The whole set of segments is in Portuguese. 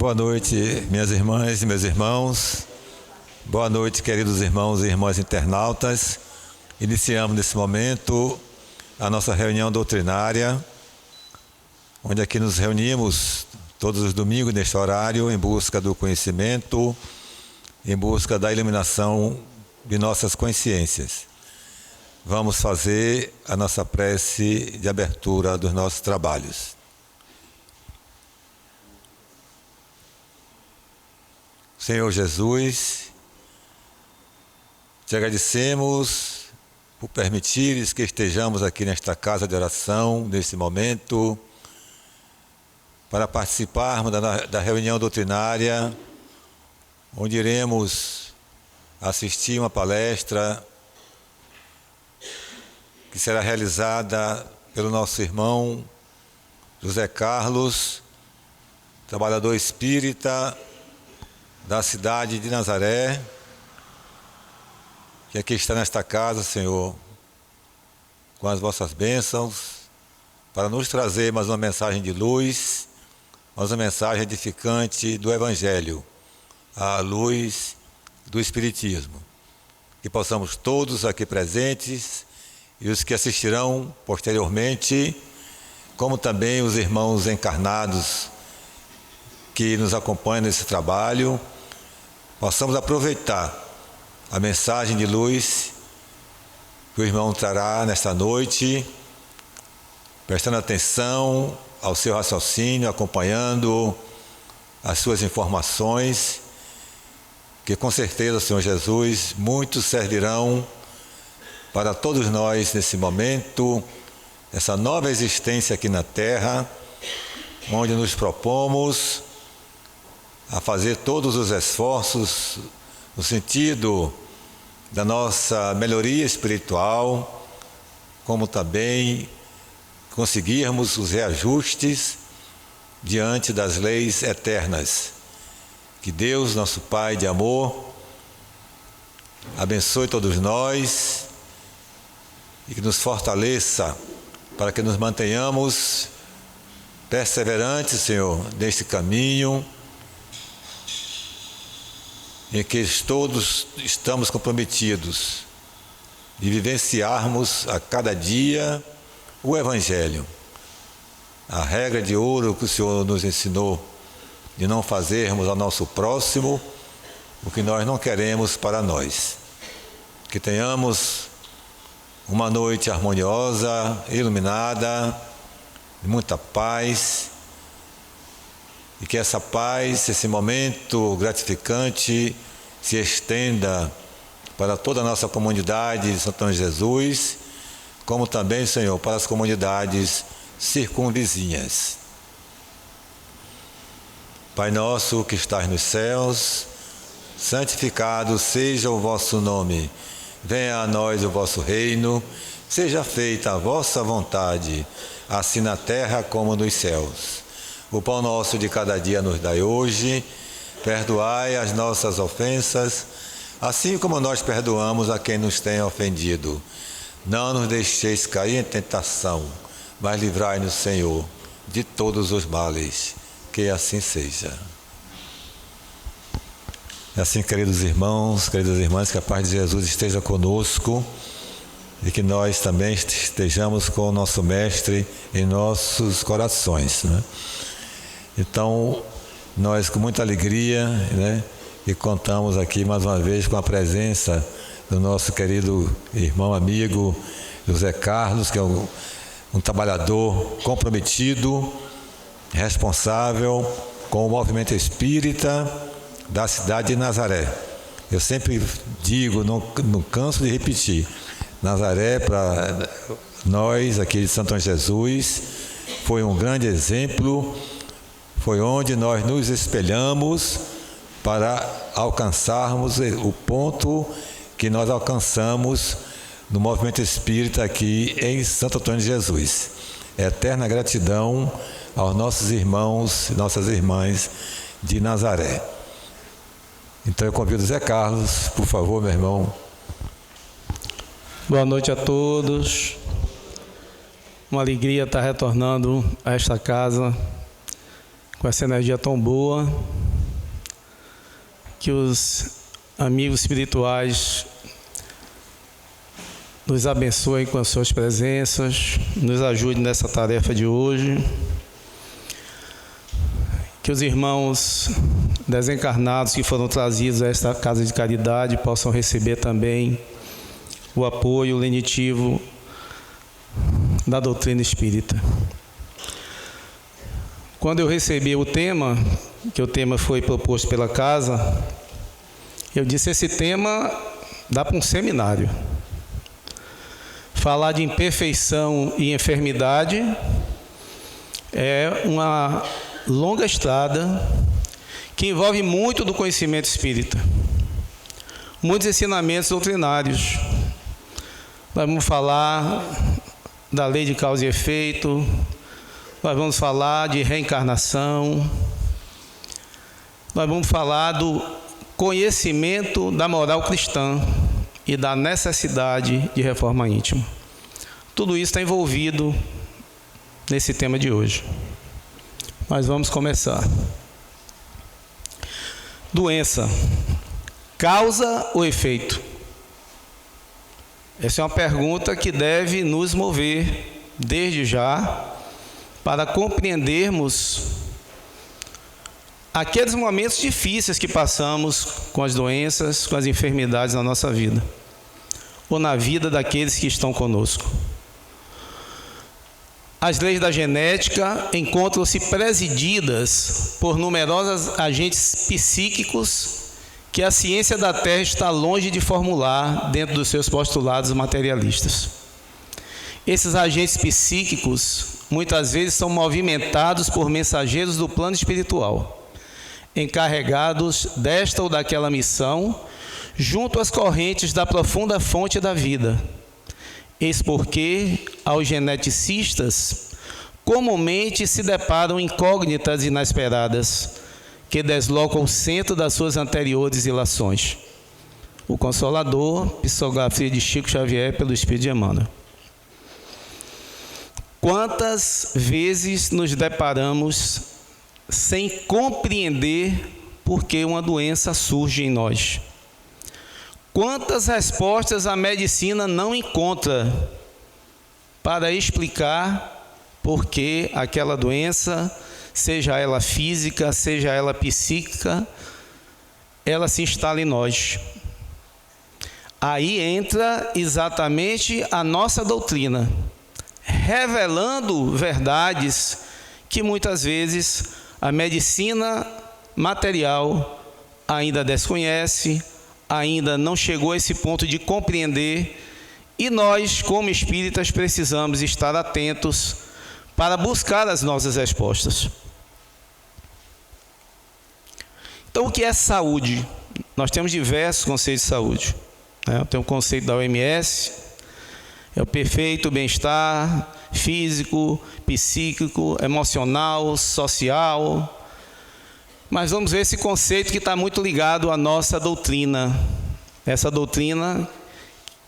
Boa noite, minhas irmãs e meus irmãos. Boa noite, queridos irmãos e irmãs internautas. Iniciamos nesse momento a nossa reunião doutrinária, onde aqui nos reunimos todos os domingos neste horário em busca do conhecimento, em busca da iluminação de nossas consciências. Vamos fazer a nossa prece de abertura dos nossos trabalhos. Senhor Jesus, te agradecemos por permitires que estejamos aqui nesta casa de oração, nesse momento, para participarmos da reunião doutrinária, onde iremos assistir uma palestra que será realizada pelo nosso irmão José Carlos, trabalhador espírita da cidade de Nazaré, que aqui está nesta casa, Senhor, com as vossas bênçãos, para nos trazer mais uma mensagem de luz, mais uma mensagem edificante do Evangelho, à luz do Espiritismo. Que possamos todos aqui presentes e os que assistirão posteriormente, como também os irmãos encarnados que nos acompanham nesse trabalho, possamos aproveitar a mensagem de luz que o irmão trará nesta noite, prestando atenção ao seu raciocínio, acompanhando as suas informações, que com certeza, Senhor Jesus, muitos servirão para todos nós nesse momento, essa nova existência aqui na Terra, onde nos propomos a fazer todos os esforços no sentido da nossa melhoria espiritual, como também conseguirmos os reajustes diante das leis eternas. Que Deus, nosso Pai de amor, abençoe todos nós e que nos fortaleça para que nos mantenhamos perseverantes, Senhor, neste caminho em que todos estamos comprometidos de vivenciarmos a cada dia o Evangelho. A regra de ouro que o Senhor nos ensinou de não fazermos ao nosso próximo o que nós não queremos para nós. Que tenhamos uma noite harmoniosa, iluminada, de muita paz, e que essa paz, esse momento gratificante, se estenda para toda a nossa comunidade de Santo Antônio de Jesus, como também, Senhor, para as comunidades circunvizinhas. Pai nosso que estás nos céus, santificado seja o vosso nome. Venha a nós o vosso reino, seja feita a vossa vontade, assim na terra como nos céus. O pão nosso de cada dia nos dai hoje, perdoai as nossas ofensas, assim como nós perdoamos a quem nos tem ofendido. Não nos deixeis cair em tentação, mas livrai-nos, Senhor, de todos os males. Que assim seja. E assim, queridos irmãos, queridas irmãs, que a paz de Jesus esteja conosco e que nós também estejamos com o nosso Mestre em nossos corações, né? Então, nós com muita alegria, né, e contamos aqui mais uma vez com a presença do nosso querido irmão amigo José Carlos, que é um trabalhador comprometido, responsável com o movimento espírita da cidade de Nazaré. Eu sempre digo, não canso de repetir, Nazaré para nós aqui de Santo Antônio de Jesus foi um grande exemplo, foi onde nós nos espelhamos para alcançarmos o ponto que nós alcançamos no movimento espírita aqui em Santo Antônio de Jesus. Eterna gratidão aos nossos irmãos e nossas irmãs de Nazaré. Então eu convido o Zé Carlos, por favor, meu irmão. Boa noite a todos. Uma alegria estar retornando a esta casa com essa energia tão boa, que os amigos espirituais nos abençoem com as suas presenças, nos ajudem nessa tarefa de hoje, que os irmãos desencarnados que foram trazidos a esta casa de caridade possam receber também o apoio lenitivo da doutrina espírita. Quando eu recebi o tema, que o tema foi proposto pela casa, eu disse: esse tema dá para um seminário. Falar de imperfeição e enfermidade é uma longa estrada que envolve muito do conhecimento espírita, muitos ensinamentos doutrinários. Nós vamos falar da lei de causa e efeito, nós vamos falar de reencarnação, nós vamos falar do conhecimento da moral cristã e da necessidade de reforma íntima. Tudo isso está envolvido nesse tema de hoje. Mas vamos começar. Doença, causa ou efeito? Essa é uma pergunta que deve nos mover desde já para compreendermos aqueles momentos difíceis que passamos com as doenças, com as enfermidades na nossa vida, ou na vida daqueles que estão conosco. As leis da genética encontram-se presididas por numerosos agentes psíquicos que a ciência da Terra está longe de formular dentro dos seus postulados materialistas. Esses agentes psíquicos muitas vezes são movimentados por mensageiros do plano espiritual, encarregados desta ou daquela missão, junto às correntes da profunda fonte da vida. Eis porque, aos geneticistas, comumente se deparam incógnitas inesperadas, que deslocam o centro das suas anteriores ilações. O Consolador, psicografia de Chico Xavier, pelo Espírito de Emmanuel. Quantas vezes nos deparamos sem compreender por que uma doença surge em nós? Quantas respostas a medicina não encontra para explicar por que aquela doença, seja ela física, seja ela psíquica, ela se instala em nós? Aí entra exatamente a nossa doutrina, revelando verdades que muitas vezes a medicina material ainda desconhece, ainda não chegou a esse ponto de compreender, e nós, como espíritas, precisamos estar atentos para buscar as nossas respostas. Então, o que é saúde? Nós temos diversos conceitos de saúde. Tem o conceito da OMS, é o perfeito bem-estar físico, psíquico, emocional, social. Mas vamos ver esse conceito que está muito ligado à nossa doutrina. Essa doutrina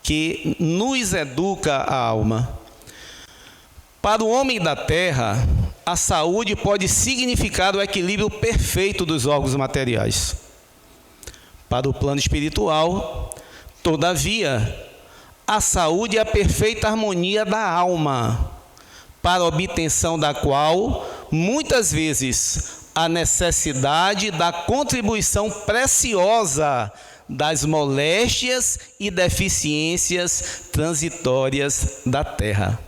que nos educa a alma. Para o homem da terra, a saúde pode significar o equilíbrio perfeito dos órgãos materiais. Para o plano espiritual, todavia, a saúde é a perfeita harmonia da alma, para a obtenção da qual, muitas vezes, a necessidade da contribuição preciosa das moléstias e deficiências transitórias da terra.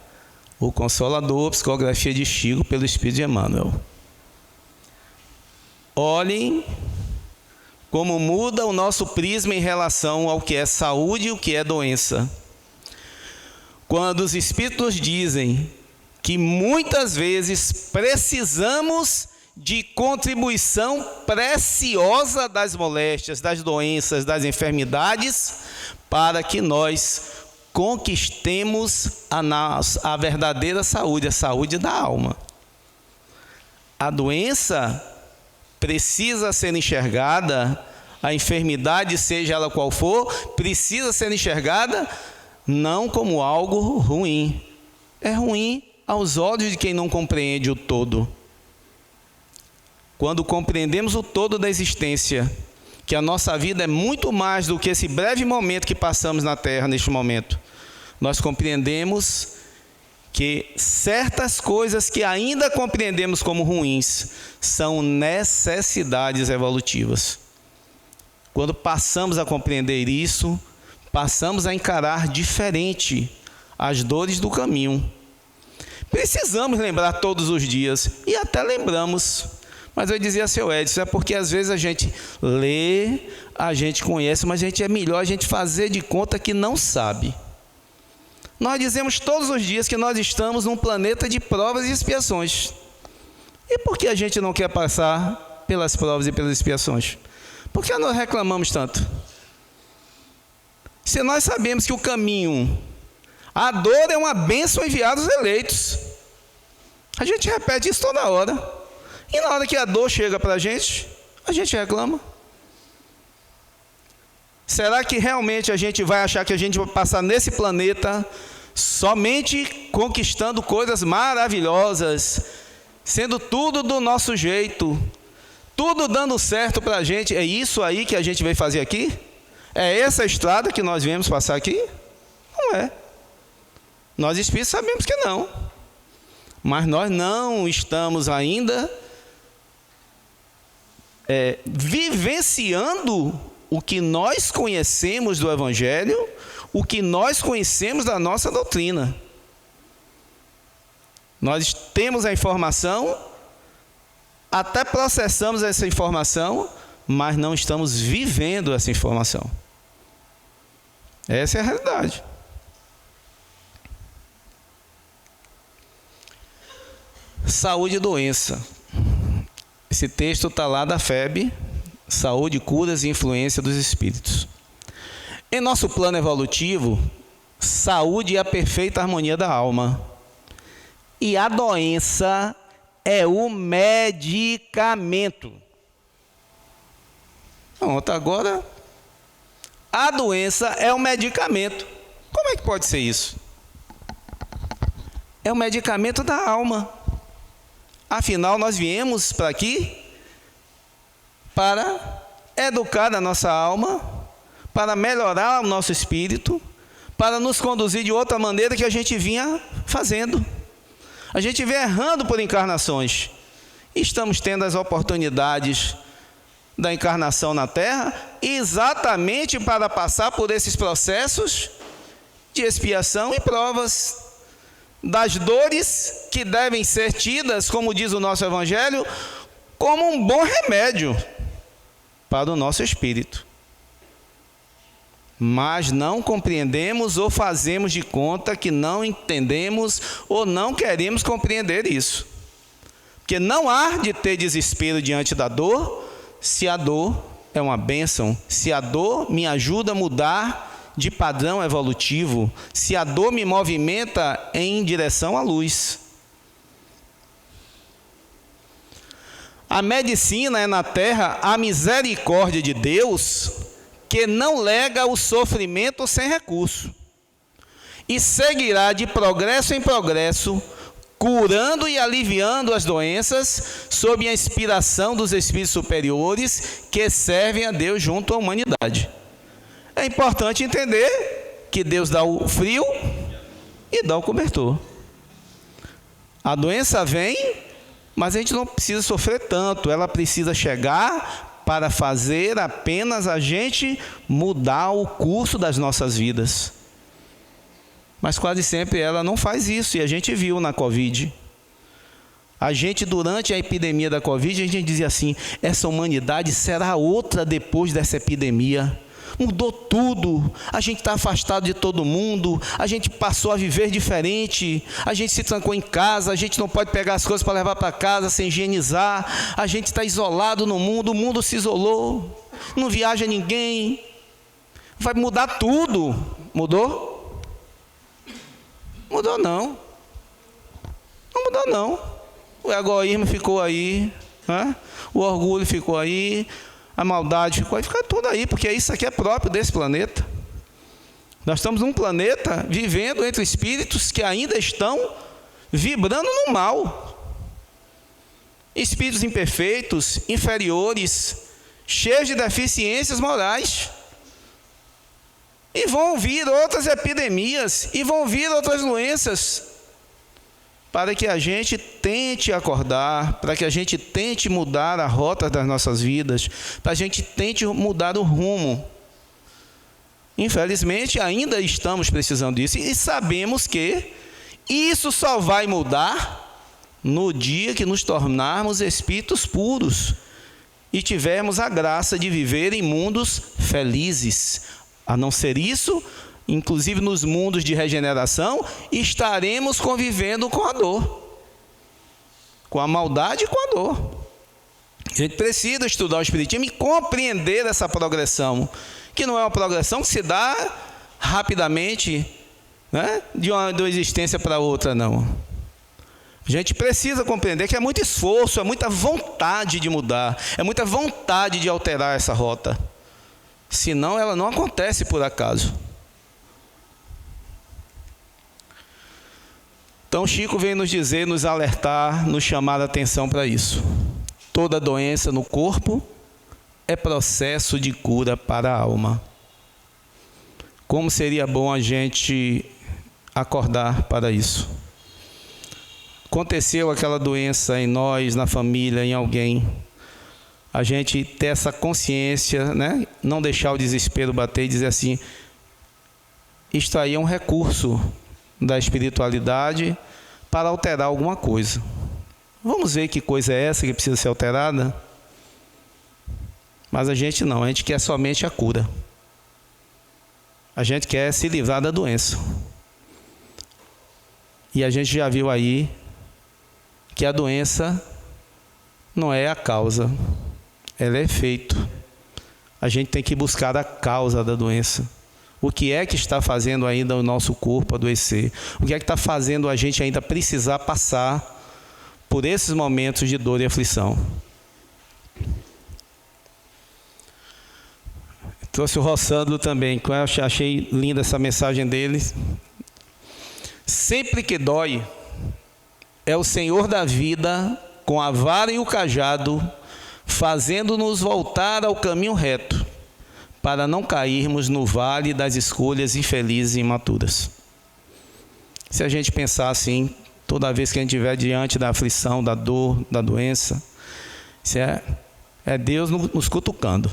O Consolador, psicografia de Chico, pelo Espírito de Emmanuel. Olhem como muda o nosso prisma em relação ao que é saúde e o que é doença. Quando os Espíritos nos dizem que muitas vezes precisamos de contribuição preciosa das moléstias, das doenças, das enfermidades, para que nós conquistemos a verdadeira saúde, a saúde da alma. A doença precisa ser enxergada, a enfermidade, seja ela qual for, precisa ser enxergada não como algo ruim. É ruim aos olhos de quem não compreende o todo. quando compreendemos o todo da existência, que a nossa vida é muito mais do que esse breve momento que passamos na Terra neste momento, nós compreendemos que certas coisas que ainda compreendemos como ruins são necessidades evolutivas. Quando passamos a compreender isso, passamos a encarar diferente as dores do caminho. Precisamos lembrar todos os dias, e até lembramos, mas eu dizia a seu Edson, é porque às vezes a gente lê, a gente conhece, mas é melhor a gente fazer de conta que não sabe. Nós dizemos todos os dias que nós estamos num planeta de provas e expiações. E por que a gente não quer passar pelas provas e pelas expiações? Por que nós reclamamos tanto? Se nós sabemos que o caminho, a dor é uma bênção enviada aos eleitos. A gente repete isso toda hora. E na hora que a dor chega para a gente reclama. Será que realmente a gente vai achar que a gente vai passar nesse planeta somente conquistando coisas maravilhosas, sendo tudo do nosso jeito, tudo dando certo para a gente? É isso aí que a gente veio fazer aqui? É essa estrada que nós viemos passar aqui? Não é. Nós espíritos sabemos que não. Mas nós não estamos ainda vivenciando o que nós conhecemos do Evangelho, o que nós conhecemos da nossa doutrina. Nós temos a informação, até processamos essa informação, mas não estamos vivendo essa informação. Essa é a realidade. Saúde e doença. Esse texto está lá da FEB, Saúde, Curas e Influência dos Espíritos. Em nosso plano evolutivo, saúde é a perfeita harmonia da alma. E a doença é o medicamento. Pronto, agora a doença é o medicamento. Como é que pode ser isso? É o medicamento da alma. Afinal, nós viemos para aqui para educar a nossa alma, para melhorar o nosso espírito, para nos conduzir de outra maneira que a gente vinha fazendo. A gente vem errando por encarnações. Estamos tendo as oportunidades da encarnação na Terra exatamente para passar por esses processos de expiação e provas das dores que devem ser tidas, como diz o nosso Evangelho, como um bom remédio para o nosso espírito. Mas não compreendemos ou fazemos de conta que não entendemos ou não queremos compreender isso. Porque não há de ter desespero diante da dor, se a dor é uma bênção, se a dor me ajuda a mudar de padrão evolutivo, se a dor me movimenta em direção à luz. A medicina é na Terra a misericórdia de Deus, que não lega o sofrimento sem recurso, e seguirá de progresso em progresso, curando e aliviando as doenças, sob a inspiração dos espíritos superiores que servem a Deus junto à humanidade. É importante entender que Deus dá o frio e dá o cobertor. A doença vem, mas a gente não precisa sofrer tanto, ela precisa chegar para fazer apenas a gente mudar o curso das nossas vidas. Mas quase sempre ela não faz isso, e a gente viu na Covid. A gente, durante a epidemia da Covid, a gente dizia assim: essa humanidade será outra depois dessa epidemia. Mudou tudo, a gente está afastado de todo mundo, a gente passou a viver diferente, a gente se trancou em casa, a gente não pode pegar as coisas para levar para casa sem higienizar, a gente está isolado no mundo, o mundo se isolou, não viaja ninguém, vai mudar tudo. Mudou? Mudou não. Não mudou não. O egoísmo ficou aí, né? O orgulho ficou aí, a maldade ficou aí, fica tudo aí, porque isso aqui é próprio desse planeta. Nós estamos num planeta vivendo entre espíritos que ainda estão vibrando no mal. espíritos imperfeitos, inferiores, cheios de deficiências morais. E vão vir outras epidemias, e vão vir outras doenças, para que a gente tente acordar, para que a gente tente mudar a rota das nossas vidas, para a gente tente mudar o rumo. Infelizmente, ainda estamos precisando disso, e sabemos que isso só vai mudar no dia que nos tornarmos espíritos puros e tivermos a graça de viver em mundos felizes. A não ser isso, inclusive nos mundos de regeneração, estaremos convivendo com a dor, com a maldade e com a dor. A gente precisa estudar o Espiritismo e compreender essa progressão, que não é uma progressão que se dá rapidamente, né, de uma existência para outra, não. A gente precisa compreender que é muito esforço, é muita vontade de mudar, é muita vontade de alterar essa rota. Senão ela não acontece por acaso. Então Chico vem nos dizer, nos alertar, nos chamar a atenção para isso. Toda doença no corpo é processo de cura para a alma. Como seria bom a gente acordar para isso. Aconteceu aquela doença em nós, na família, em alguém. A gente ter essa consciência, né? Não deixar o desespero bater e dizer assim, isto aí é um recurso da espiritualidade para alterar alguma coisa. Vamos ver que coisa é essa que precisa ser alterada? Mas a gente não, a gente quer somente a cura. A gente quer se livrar da doença. E a gente já viu aí que a doença não é a causa, ela é efeito. A gente tem que buscar a causa da doença. O que é que está fazendo ainda o nosso corpo adoecer? O que é que está fazendo a gente ainda precisar passar por esses momentos de dor e aflição? Trouxe o Rossandro também, que eu achei linda essa mensagem dele. Sempre que dói, é o Senhor da vida, com a vara e o cajado, fazendo-nos voltar ao caminho reto, para não cairmos no vale das escolhas infelizes e imaturas. Se a gente pensar assim, toda vez que a gente estiver diante da aflição, da dor, da doença, isso é Deus nos cutucando.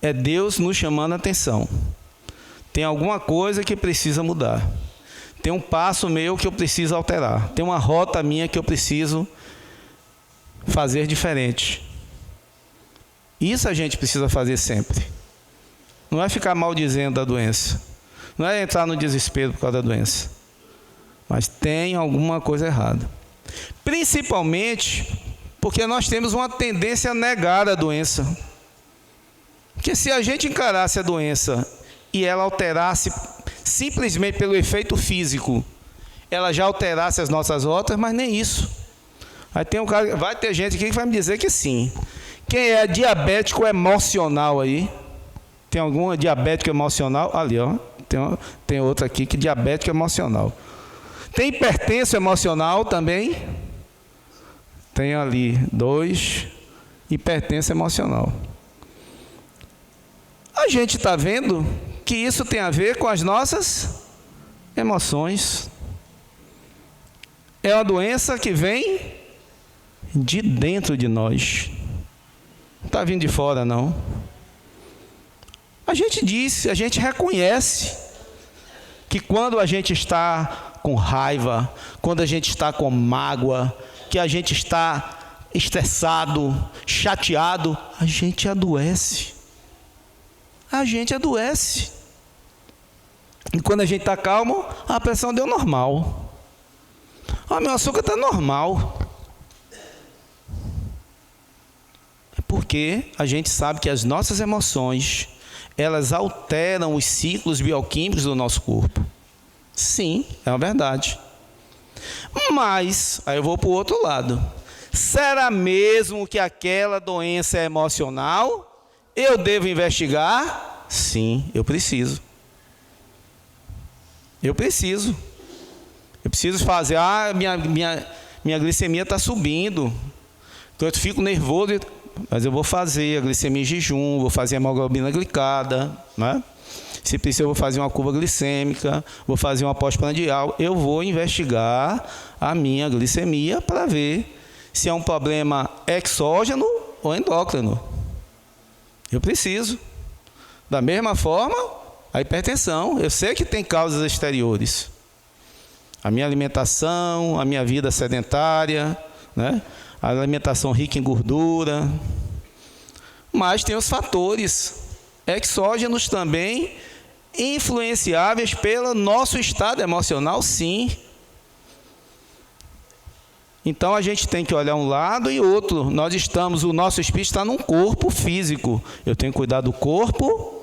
É Deus nos chamando a atenção. Tem alguma coisa que precisa mudar. Tem um passo meu que eu preciso alterar. Tem uma rota minha que eu preciso fazer diferente. Isso a gente precisa fazer sempre. Não é ficar maldizendo da doença. Não é entrar no desespero por causa da doença. Mas tem alguma coisa errada. Principalmente porque nós temos uma tendência a negar a doença. Porque se a gente encarasse a doença e ela alterasse simplesmente pelo efeito físico, ela já alterasse as nossas rotas, mas nem isso. Aí tem um cara, vai ter gente aqui que vai me dizer que sim. Quem é diabético emocional aí? Tem algum diabético emocional? Ali, ó. Tem outro aqui que é diabético emocional. Tem hipertenso emocional também? Tem ali 2, hipertenso emocional. A gente está vendo que isso tem a ver com as nossas emoções. É uma doença que vem de dentro de nós. Não está vindo de fora, não. A gente diz, a gente reconhece que quando a gente está com raiva, quando a gente está com mágoa, que a gente está estressado, chateado, a gente adoece. A gente adoece. E quando a gente está calmo, a pressão deu normal. Meu açúcar está normal. É porque a gente sabe que as nossas emoções, elas alteram os ciclos bioquímicos do nosso corpo. Sim, é uma verdade. Mas, aí eu vou para o outro lado. Será mesmo que aquela doença é emocional? Eu devo investigar? Sim, eu preciso. Eu preciso fazer, minha glicemia está subindo. Então eu fico nervoso, mas eu vou fazer a glicemia em jejum, vou fazer a hemoglobina glicada, né? Se precisar, eu vou fazer uma curva glicêmica, vou fazer uma pós-prandial. Eu vou investigar a minha glicemia para ver se é um problema exógeno ou endócrino. Eu preciso. Da mesma forma, a hipertensão. Eu sei que tem causas exteriores. A minha alimentação, a minha vida sedentária, né? A alimentação rica em gordura. Mas tem os fatores exógenos também, influenciáveis pelo nosso estado emocional, sim. Então a gente tem que olhar um lado e outro. O nosso espírito está num corpo físico. Eu tenho que cuidar do corpo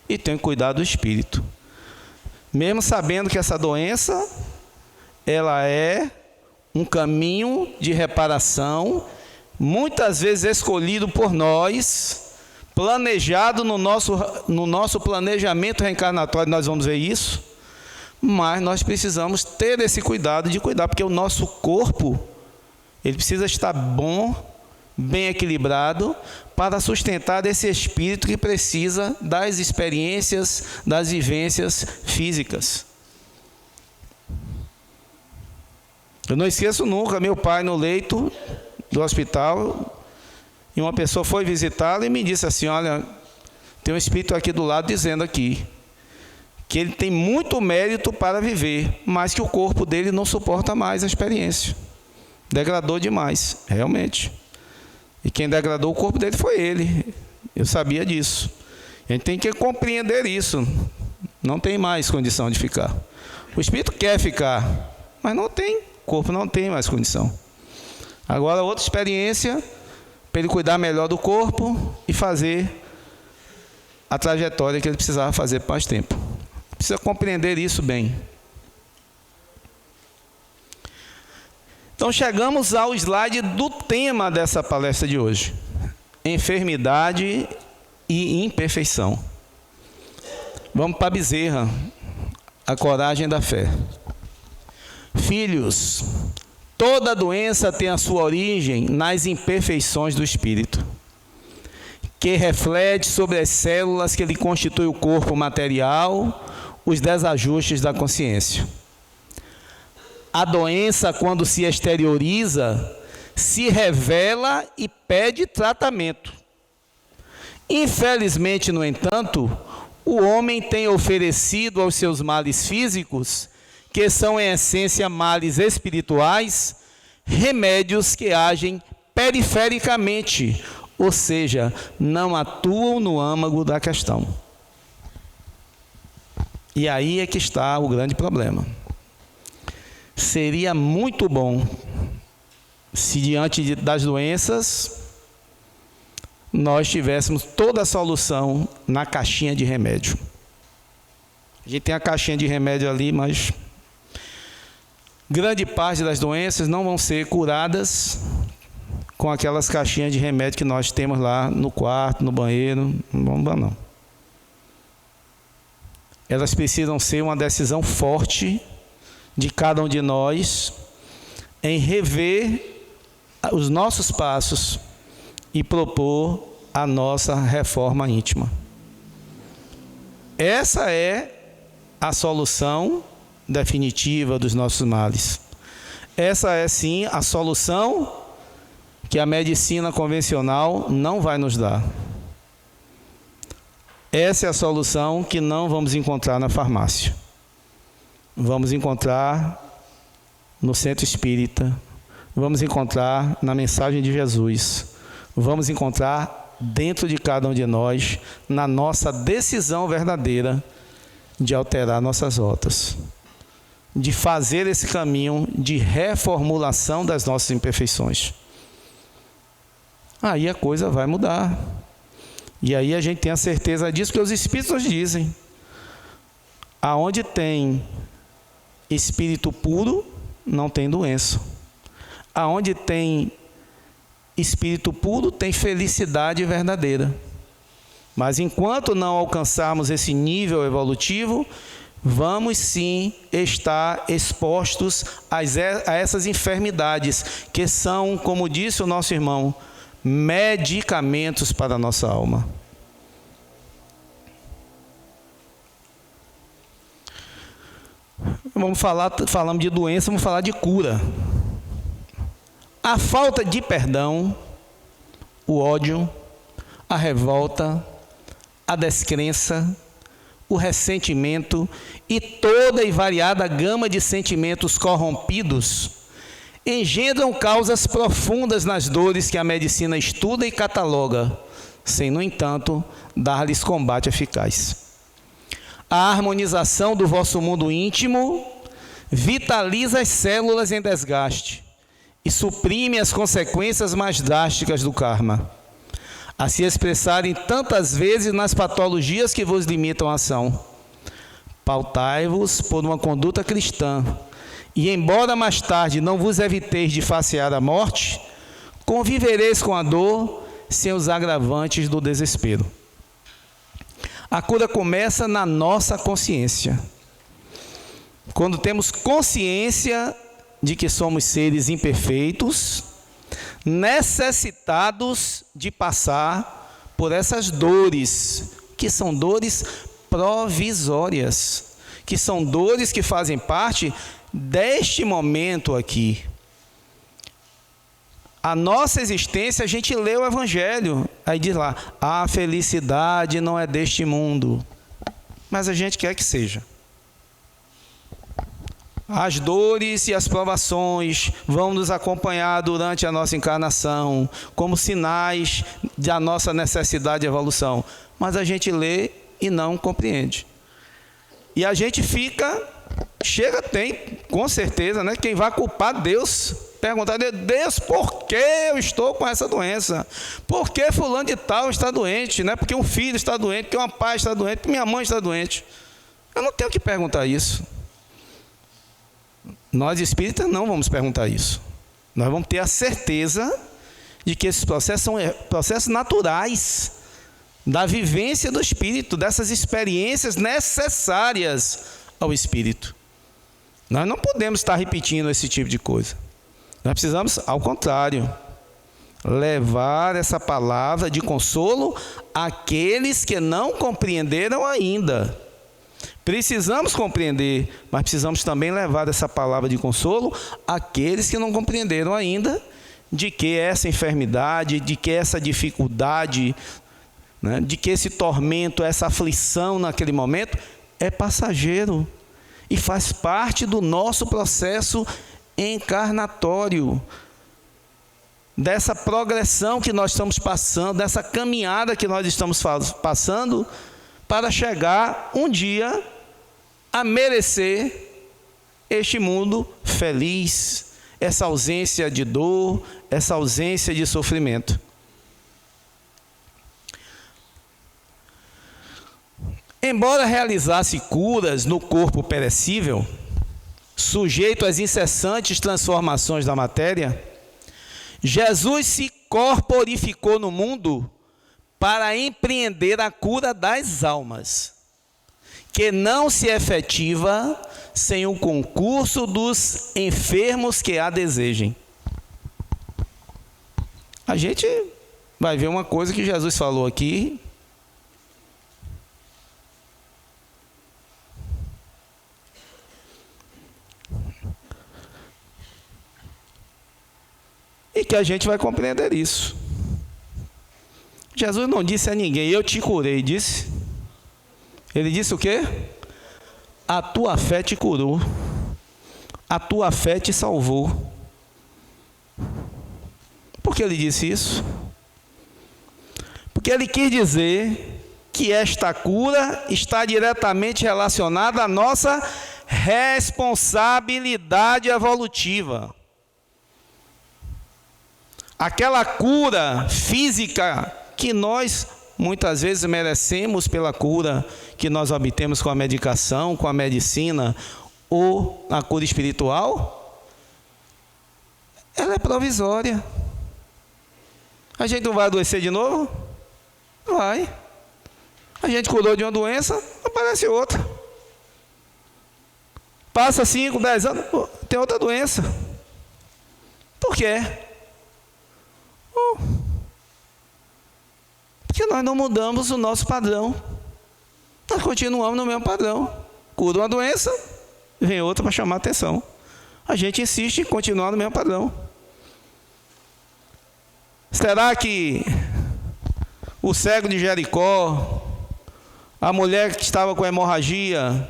e tenho que cuidar do espírito. Mesmo sabendo que essa doença, ela é um caminho de reparação, muitas vezes escolhido por nós, planejado no nosso planejamento reencarnatório, nós vamos ver isso, mas nós precisamos ter esse cuidado de cuidar, porque o nosso corpo, ele precisa estar bom, bem equilibrado, para sustentar esse espírito que precisa das experiências, das vivências físicas. Eu não esqueço nunca, meu pai no leito do hospital, e uma pessoa foi visitá-lo e me disse assim: olha, tem um espírito aqui do lado dizendo aqui que ele tem muito mérito para viver, mas que o corpo dele não suporta mais a experiência. Degradou demais, realmente. E quem degradou o corpo dele foi ele. Eu sabia disso. A gente tem que compreender isso. Não tem mais condição de ficar. O espírito quer ficar, mas não tem. O corpo não tem mais condição. Agora, outra experiência, para ele cuidar melhor do corpo e fazer a trajetória que ele precisava fazer por mais tempo. Precisa compreender isso bem. Então, chegamos ao slide do tema dessa palestra de hoje: enfermidade e imperfeição. Vamos para Bezerra, a coragem da fé. Filhos, toda doença tem a sua origem nas imperfeições do espírito, que reflete sobre as células que lhe constituem o corpo material, os desajustes da consciência. A doença, quando se exterioriza, se revela e pede tratamento. Infelizmente, no entanto, o homem tem oferecido aos seus males físicos, que são em essência males espirituais, remédios que agem perifericamente, ou seja, não atuam no âmago da questão. E aí é que está o grande problema. Seria muito bom se diante das doenças nós tivéssemos toda a solução na caixinha de remédio. A gente tem a caixinha de remédio ali, mas grande parte das doenças não vão ser curadas com aquelas caixinhas de remédio que nós temos lá no quarto, no banheiro. Não. Elas precisam ser uma decisão forte de cada um de nós em rever os nossos passos e propor a nossa reforma íntima. Essa é a solução definitiva dos nossos males. Essa é sim a solução que a medicina convencional não vai nos dar. Essa é a solução que não vamos encontrar na farmácia. Vamos encontrar no centro espírita, vamos encontrar na mensagem de Jesus, vamos encontrar dentro de cada um de nós, na nossa decisão verdadeira de alterar nossas rotas, de fazer esse caminho de reformulação das nossas imperfeições. Aí a coisa vai mudar. E aí a gente tem a certeza disso, porque os Espíritos nos dizem: aonde tem espírito puro, não tem doença. Aonde tem espírito puro, tem felicidade verdadeira. Mas enquanto não alcançarmos esse nível evolutivo, vamos sim estar expostos a essas enfermidades, que são, como disse o nosso irmão, medicamentos para a nossa alma. Falamos de doença, vamos falar de cura. A falta de perdão, o ódio, a revolta, a descrença, o ressentimento e toda e variada gama de sentimentos corrompidos engendram causas profundas nas dores que a medicina estuda e cataloga, sem, no entanto, dar-lhes combate eficaz. A harmonização do vosso mundo íntimo vitaliza as células em desgaste e suprime as consequências mais drásticas do karma, a se expressarem tantas vezes nas patologias que vos limitam a ação. Pautai-vos por uma conduta cristã, e embora mais tarde não vos eviteis de facear a morte, convivereis com a dor sem os agravantes do desespero. A cura começa na nossa consciência. Quando temos consciência de que somos seres imperfeitos, necessitados de passar por essas dores, que são dores provisórias, que são dores que fazem parte deste momento aqui. A nossa existência, a gente lê o Evangelho, aí diz lá, a felicidade não é deste mundo, mas a gente quer que seja. As dores e as provações vão nos acompanhar durante a nossa encarnação, como sinais da nossa necessidade de evolução. Mas a gente lê e não compreende. E a gente tem, com certeza, né, quem vai culpar Deus, perguntar a Deus, por que eu estou com essa doença? Por que fulano de tal está doente? Né? Porque um filho está doente, porque uma pai está doente, porque minha mãe está doente. Eu não tenho que perguntar isso. Nós espíritas não vamos perguntar isso. Nós vamos ter a certeza de que esses processos são processos naturais da vivência do espírito, dessas experiências necessárias ao espírito. Nós não podemos estar repetindo esse tipo de coisa. Nós precisamos, ao contrário, levar essa palavra de consolo àqueles que não compreenderam ainda. Precisamos compreender, mas precisamos também levar essa palavra de consolo àqueles que não compreenderam ainda de que essa enfermidade, de que essa dificuldade, né, de que esse tormento, essa aflição naquele momento é passageiro e faz parte do nosso processo encarnatório, dessa progressão que nós estamos passando, dessa caminhada que nós estamos passando para chegar um dia a merecer este mundo feliz, essa ausência de dor, essa ausência de sofrimento. Embora realizasse curas no corpo perecível, sujeito às incessantes transformações da matéria, Jesus se corporificou no mundo para empreender a cura das almas, que não se efetiva sem o concurso dos enfermos que a desejem. A gente vai ver uma coisa que Jesus falou aqui, e que a gente vai compreender isso. Jesus não disse a ninguém, eu te curei, disse. Ele disse o quê? A tua fé te curou. A tua fé te salvou. Por que ele disse isso? Porque ele quis dizer que esta cura está diretamente relacionada à nossa responsabilidade evolutiva. Aquela cura física que nós muitas vezes merecemos pela cura que nós obtemos com a medicação, com a medicina ou a cura espiritual, ela é provisória. A gente não vai adoecer de novo? Vai. A gente curou de uma doença, aparece outra. Passa 5, 10 anos, tem outra doença. Por quê? Porque nós não mudamos o nosso padrão. Nós continuamos no mesmo padrão. Cura uma doença, vem outra para chamar a atenção. A gente insiste em continuar no mesmo padrão. Será que o cego de Jericó, a mulher que estava com hemorragia,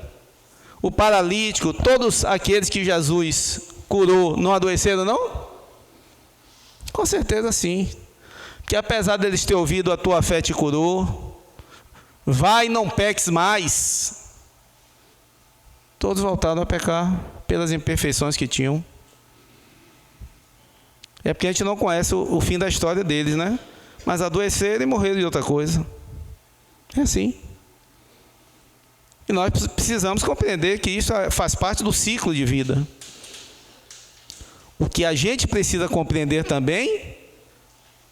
o paralítico, todos aqueles que Jesus curou, não adoeceram, não? Com certeza sim. Porque apesar deles ter ouvido a tua fé te curou, vai e não peques mais, todos voltaram a pecar pelas imperfeições que tinham. É porque a gente não conhece o fim da história deles, né? Mas adoeceram e morreram de outra coisa. É assim. E nós precisamos compreender que isso faz parte do ciclo de vida. O que a gente precisa compreender também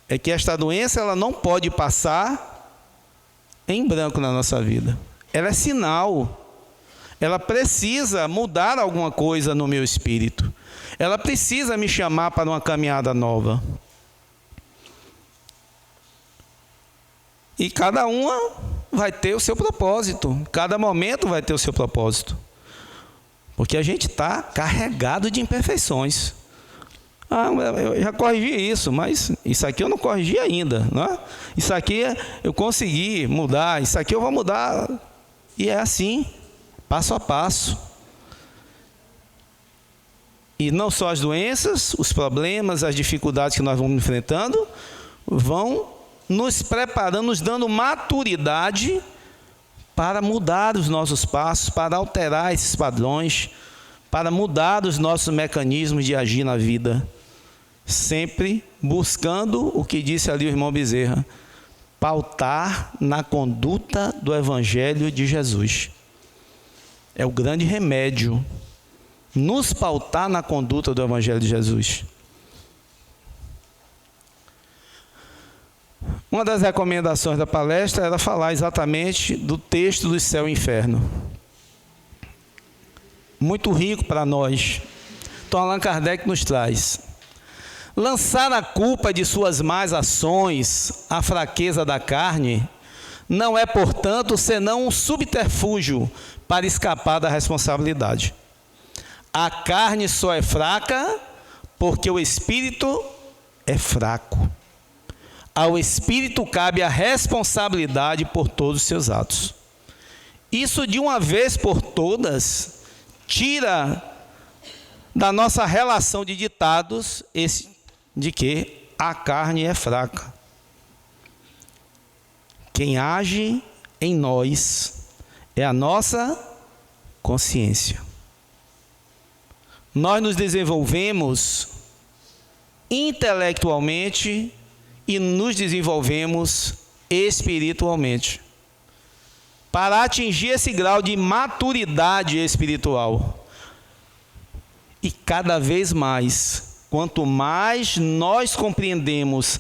é que esta doença ela não pode passar em branco na nossa vida. Ela é sinal. Ela precisa mudar alguma coisa no meu espírito. Ela precisa me chamar para uma caminhada nova. E cada uma vai ter o seu propósito. Cada momento vai ter o seu propósito. Porque a gente está carregado de imperfeições. Eu já corrigi isso, mas isso aqui eu não corrigi ainda, não é? Isso aqui eu consegui mudar, isso aqui eu vou mudar. E é assim, passo a passo. E não só as doenças, os problemas, as dificuldades que nós vamos enfrentando, vão nos preparando, nos dando maturidade para mudar os nossos passos, para alterar esses padrões, para mudar os nossos mecanismos de agir na vida. Sempre buscando o que disse ali o irmão Bezerra, pautar na conduta do Evangelho de Jesus. É o grande remédio, nos pautar na conduta do Evangelho de Jesus. Uma das recomendações da palestra era falar exatamente do texto do céu e inferno. Muito rico para nós. Então Allan Kardec nos traz: lançar a culpa de suas más ações à fraqueza da carne não é, portanto, senão um subterfúgio para escapar da responsabilidade. A carne só é fraca porque o espírito é fraco. Ao espírito cabe a responsabilidade por todos os seus atos. Isso, de uma vez por todas, tira da nossa relação de ditados esse de que a carne é fraca. Quem age em nós é a nossa consciência. Nós nos desenvolvemos intelectualmente e nos desenvolvemos espiritualmente. Para atingir esse grau de maturidade espiritual. E cada vez mais, quanto mais nós compreendemos,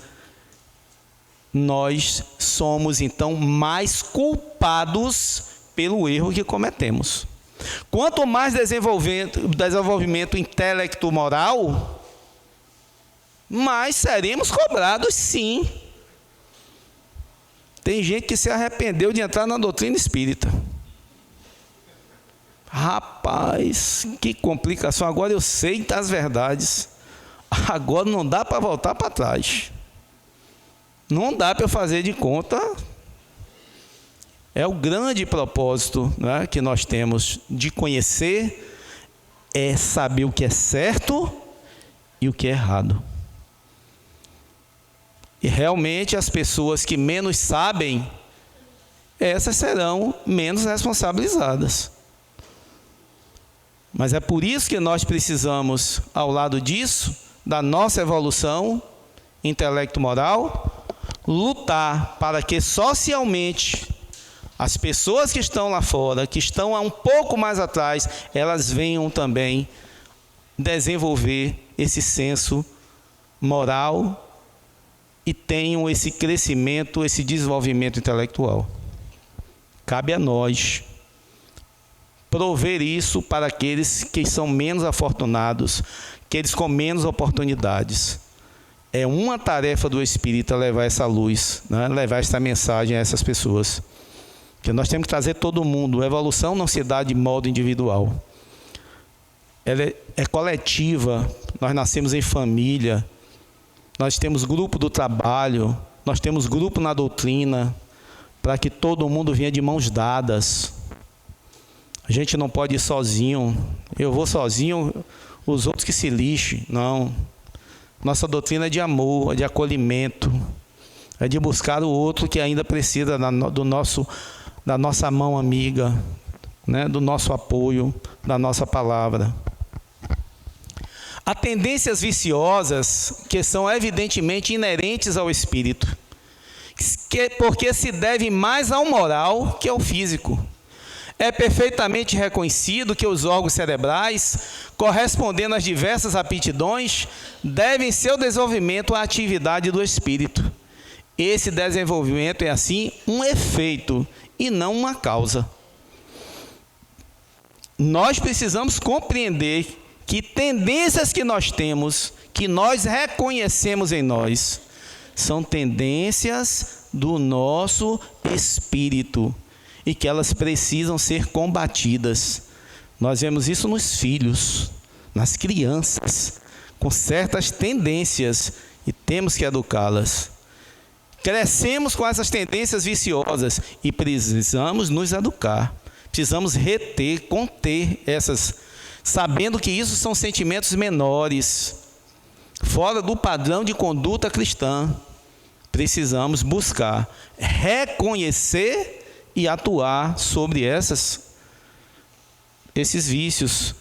nós somos então mais culpados pelo erro que cometemos. Quanto mais desenvolvimento intelecto-moral, mais seremos cobrados, sim. Tem gente que se arrependeu de entrar na doutrina espírita. Rapaz, que complicação. Agora eu sei das verdades. Agora não dá para voltar para trás. Não dá para fazer de conta. É o grande propósito, né, que nós temos de conhecer, é saber o que é certo e o que é errado. E realmente as pessoas que menos sabem, essas serão menos responsabilizadas. Mas é por isso que nós precisamos, ao lado disso, da nossa evolução intelecto-moral, lutar para que socialmente as pessoas que estão lá fora, que estão um pouco mais atrás, elas venham também desenvolver esse senso moral e tenham esse crescimento, esse desenvolvimento intelectual. Cabe a nós prover isso para aqueles que são menos afortunados, aqueles com menos oportunidades. É uma tarefa do Espírito levar essa luz, né? Levar essa mensagem a essas pessoas. Porque nós temos que trazer todo mundo. A evolução não se dá de modo individual. Ela é coletiva. Nós nascemos em família. Nós temos grupo do trabalho. Nós temos grupo na doutrina. Para que todo mundo venha de mãos dadas. A gente não pode ir sozinho. Eu vou sozinho, os outros que se lixem. Não. Nossa doutrina é de amor, é de acolhimento. É de buscar o outro que ainda precisa da nossa mão amiga, né? Do nosso apoio, da nossa palavra. Há tendências viciosas que são evidentemente inerentes ao espírito, porque se deve mais ao moral que ao físico. É perfeitamente reconhecido que os órgãos cerebrais, correspondendo às diversas aptidões, devem seu desenvolvimento à atividade do espírito. Esse desenvolvimento é, assim, um efeito e não uma causa. Nós precisamos compreender que tendências que nós temos, que nós reconhecemos em nós, são tendências do nosso espírito e que elas precisam ser combatidas. Nós vemos isso nos filhos, nas crianças, com certas tendências e temos que educá-las. Crescemos com essas tendências viciosas e precisamos nos educar. Precisamos reter, conter essas, sabendo que isso são sentimentos menores, fora do padrão de conduta cristã. Precisamos buscar reconhecer e atuar sobre esses vícios,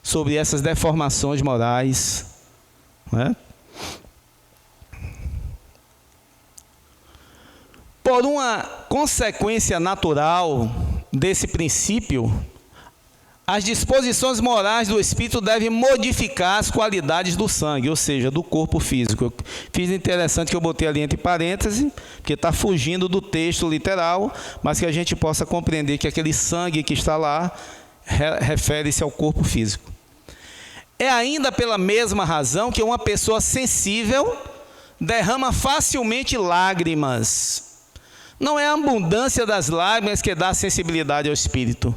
sobre essas deformações morais, né? Por uma consequência natural desse princípio, as disposições morais do espírito devem modificar as qualidades do sangue, ou seja, do corpo físico. Eu fiz interessante que eu botei ali entre parênteses, porque está fugindo do texto literal, mas que a gente possa compreender que aquele sangue que está lá refere-se ao corpo físico. É ainda pela mesma razão que uma pessoa sensível derrama facilmente lágrimas. Não é a abundância das lágrimas que dá sensibilidade ao espírito,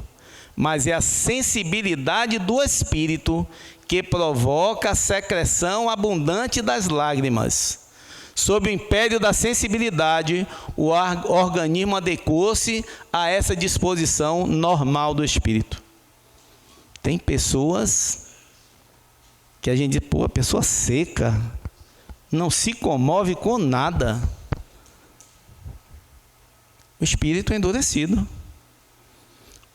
mas é a sensibilidade do espírito que provoca a secreção abundante das lágrimas. Sob o império da sensibilidade, o organismo adequou-se a essa disposição normal do espírito. Tem pessoas que a gente diz, pô, a pessoa seca, não se comove com nada. O espírito é endurecido.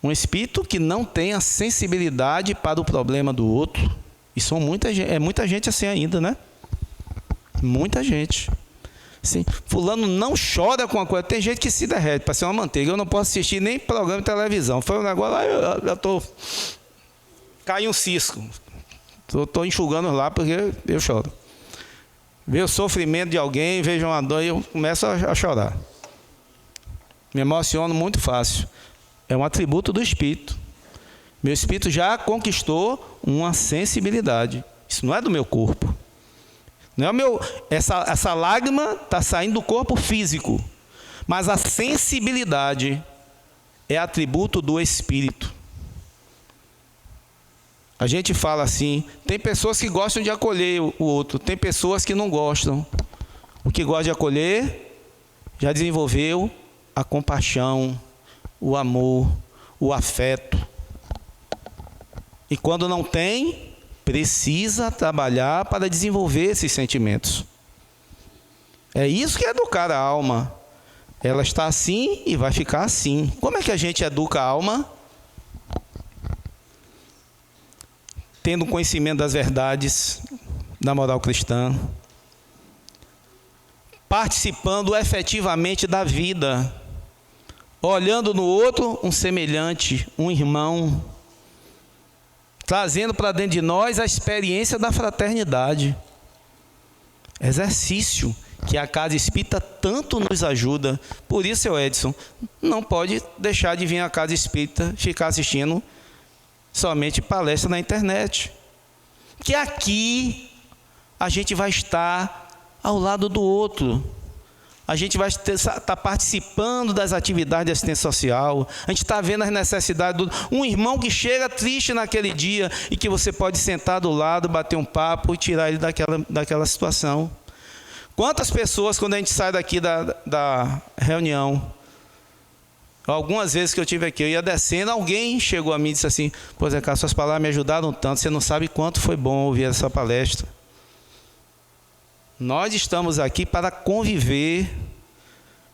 Um espírito que não tem a sensibilidade para o problema do outro. E são muita gente assim ainda, né? Muita gente. Assim, fulano não chora com a coisa. Tem gente que se derrete para ser uma manteiga. Eu não posso assistir nem programa de televisão. Foi um negócio lá, eu estou... Cai um cisco. Estou enxugando lá porque eu choro. Vejo o sofrimento de alguém, vejo uma dor e eu começo a chorar. Me emociono muito fácil. É um atributo do espírito. Meu espírito já conquistou uma sensibilidade. Isso não é do meu corpo. Não é o meu. Essa lágrima está saindo do corpo físico. Mas a sensibilidade é atributo do espírito. A gente fala assim, tem pessoas que gostam de acolher o outro, tem pessoas que não gostam. O que gosta de acolher já desenvolveu a compaixão, o amor, o afeto. E quando não tem, precisa trabalhar para desenvolver esses sentimentos. É isso que é educar a alma. Ela está assim e vai ficar assim. Como é que a gente educa a alma? Tendo conhecimento das verdades da moral cristã, participando efetivamente da vida, olhando no outro um semelhante, um irmão, trazendo para dentro de nós a experiência da fraternidade. Exercício que a casa espírita tanto nos ajuda. Por isso, seu Edson, não pode deixar de vir à casa espírita ficar assistindo somente palestra na internet. Que aqui a gente vai estar ao lado do outro. A gente vai estar participando das atividades de assistência social. A gente está vendo as necessidades um irmão que chega triste naquele dia e que você pode sentar do lado, bater um papo e tirar ele daquela situação. Quantas pessoas, quando a gente sai daqui da reunião, algumas vezes que eu tive aqui, eu ia descendo, alguém chegou a mim e disse assim: pô, Zé Carlos, suas palavras me ajudaram tanto, você não sabe quanto foi bom ouvir essa palestra. Nós estamos aqui para conviver,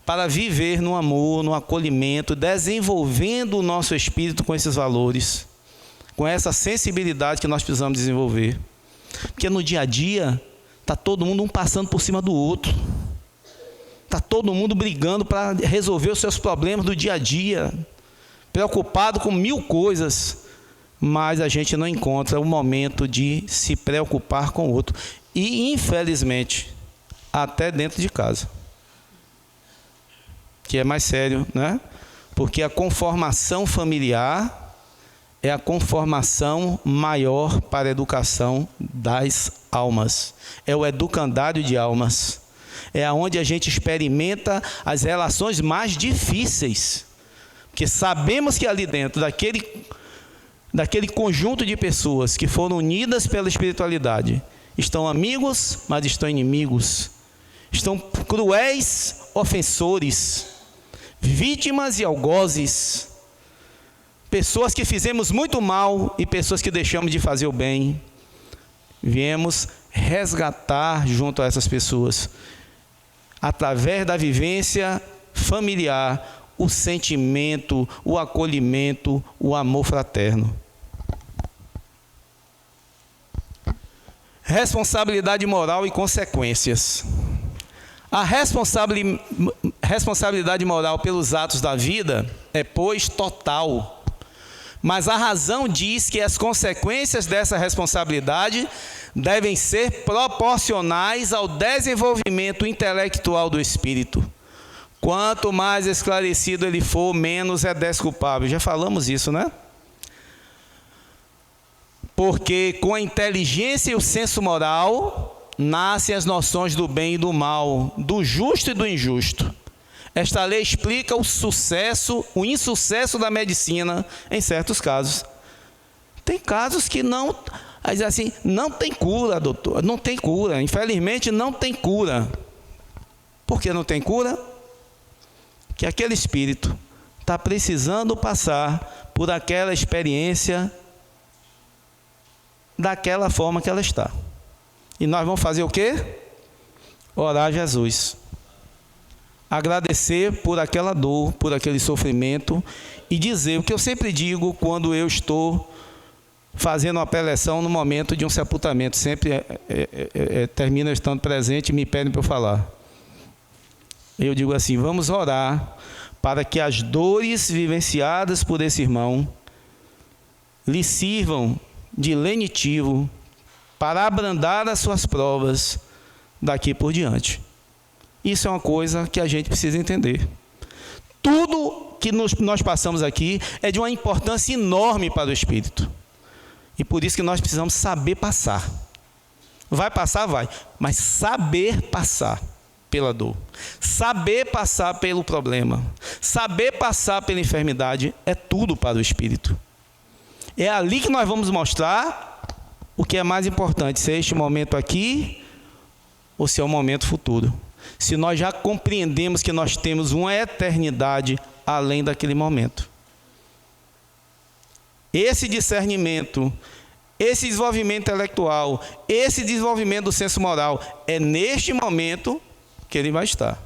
para viver no amor, no acolhimento, desenvolvendo o nosso espírito com esses valores, com essa sensibilidade que nós precisamos desenvolver. Porque no dia a dia, está todo mundo um passando por cima do outro. Está todo mundo brigando para resolver os seus problemas do dia a dia, preocupado com 1000 coisas, mas a gente não encontra o momento de se preocupar com o outro. E, infelizmente, até dentro de casa, que é mais sério, né? Porque a conformação familiar é a conformação maior para a educação das almas. É o educandário de almas. É onde a gente experimenta as relações mais difíceis. Porque sabemos que ali dentro daquele conjunto de pessoas que foram unidas pela espiritualidade, estão amigos, mas estão inimigos. Estão cruéis ofensores, vítimas e algozes. Pessoas que fizemos muito mal e pessoas que deixamos de fazer o bem. Viemos resgatar junto a essas pessoas, através da vivência familiar, o sentimento, o acolhimento, o amor fraterno. Responsabilidade moral e consequências. A responsabilidade moral pelos atos da vida é, pois, total. Mas a razão diz que as consequências dessa responsabilidade devem ser proporcionais ao desenvolvimento intelectual do espírito. Quanto mais esclarecido ele for, menos é desculpável. Já falamos isso, né? Porque com a inteligência e o senso moral, nascem as noções do bem e do mal, do justo e do injusto. Esta lei explica o sucesso, o insucesso da medicina em certos casos. Tem casos que não, assim, não tem cura, doutor, não tem cura, infelizmente não tem cura. Por que não tem cura? Que aquele espírito está precisando passar por aquela experiência daquela forma que ela está. E nós vamos fazer o quê? Orar a Jesus. Agradecer por aquela dor, por aquele sofrimento e dizer o que eu sempre digo quando eu estou fazendo uma preleção no momento de um sepultamento. Sempre termina estando presente e me pedem para eu falar. Eu digo assim: vamos orar para que as dores vivenciadas por esse irmão lhe sirvam de lenitivo para abrandar as suas provas daqui por diante. Isso é uma coisa que a gente precisa entender. Tudo que nós passamos aqui é de uma importância enorme para o espírito. E por isso que nós precisamos saber passar. Vai passar? Vai. Mas saber passar pela dor. Saber passar pelo problema. Saber passar pela enfermidade é tudo para o espírito. É ali que nós vamos mostrar o que é mais importante, se é este momento aqui ou se é o momento futuro. Se nós já compreendemos que nós temos uma eternidade além daquele momento. Esse discernimento, esse desenvolvimento intelectual, esse desenvolvimento do senso moral, é neste momento que ele vai estar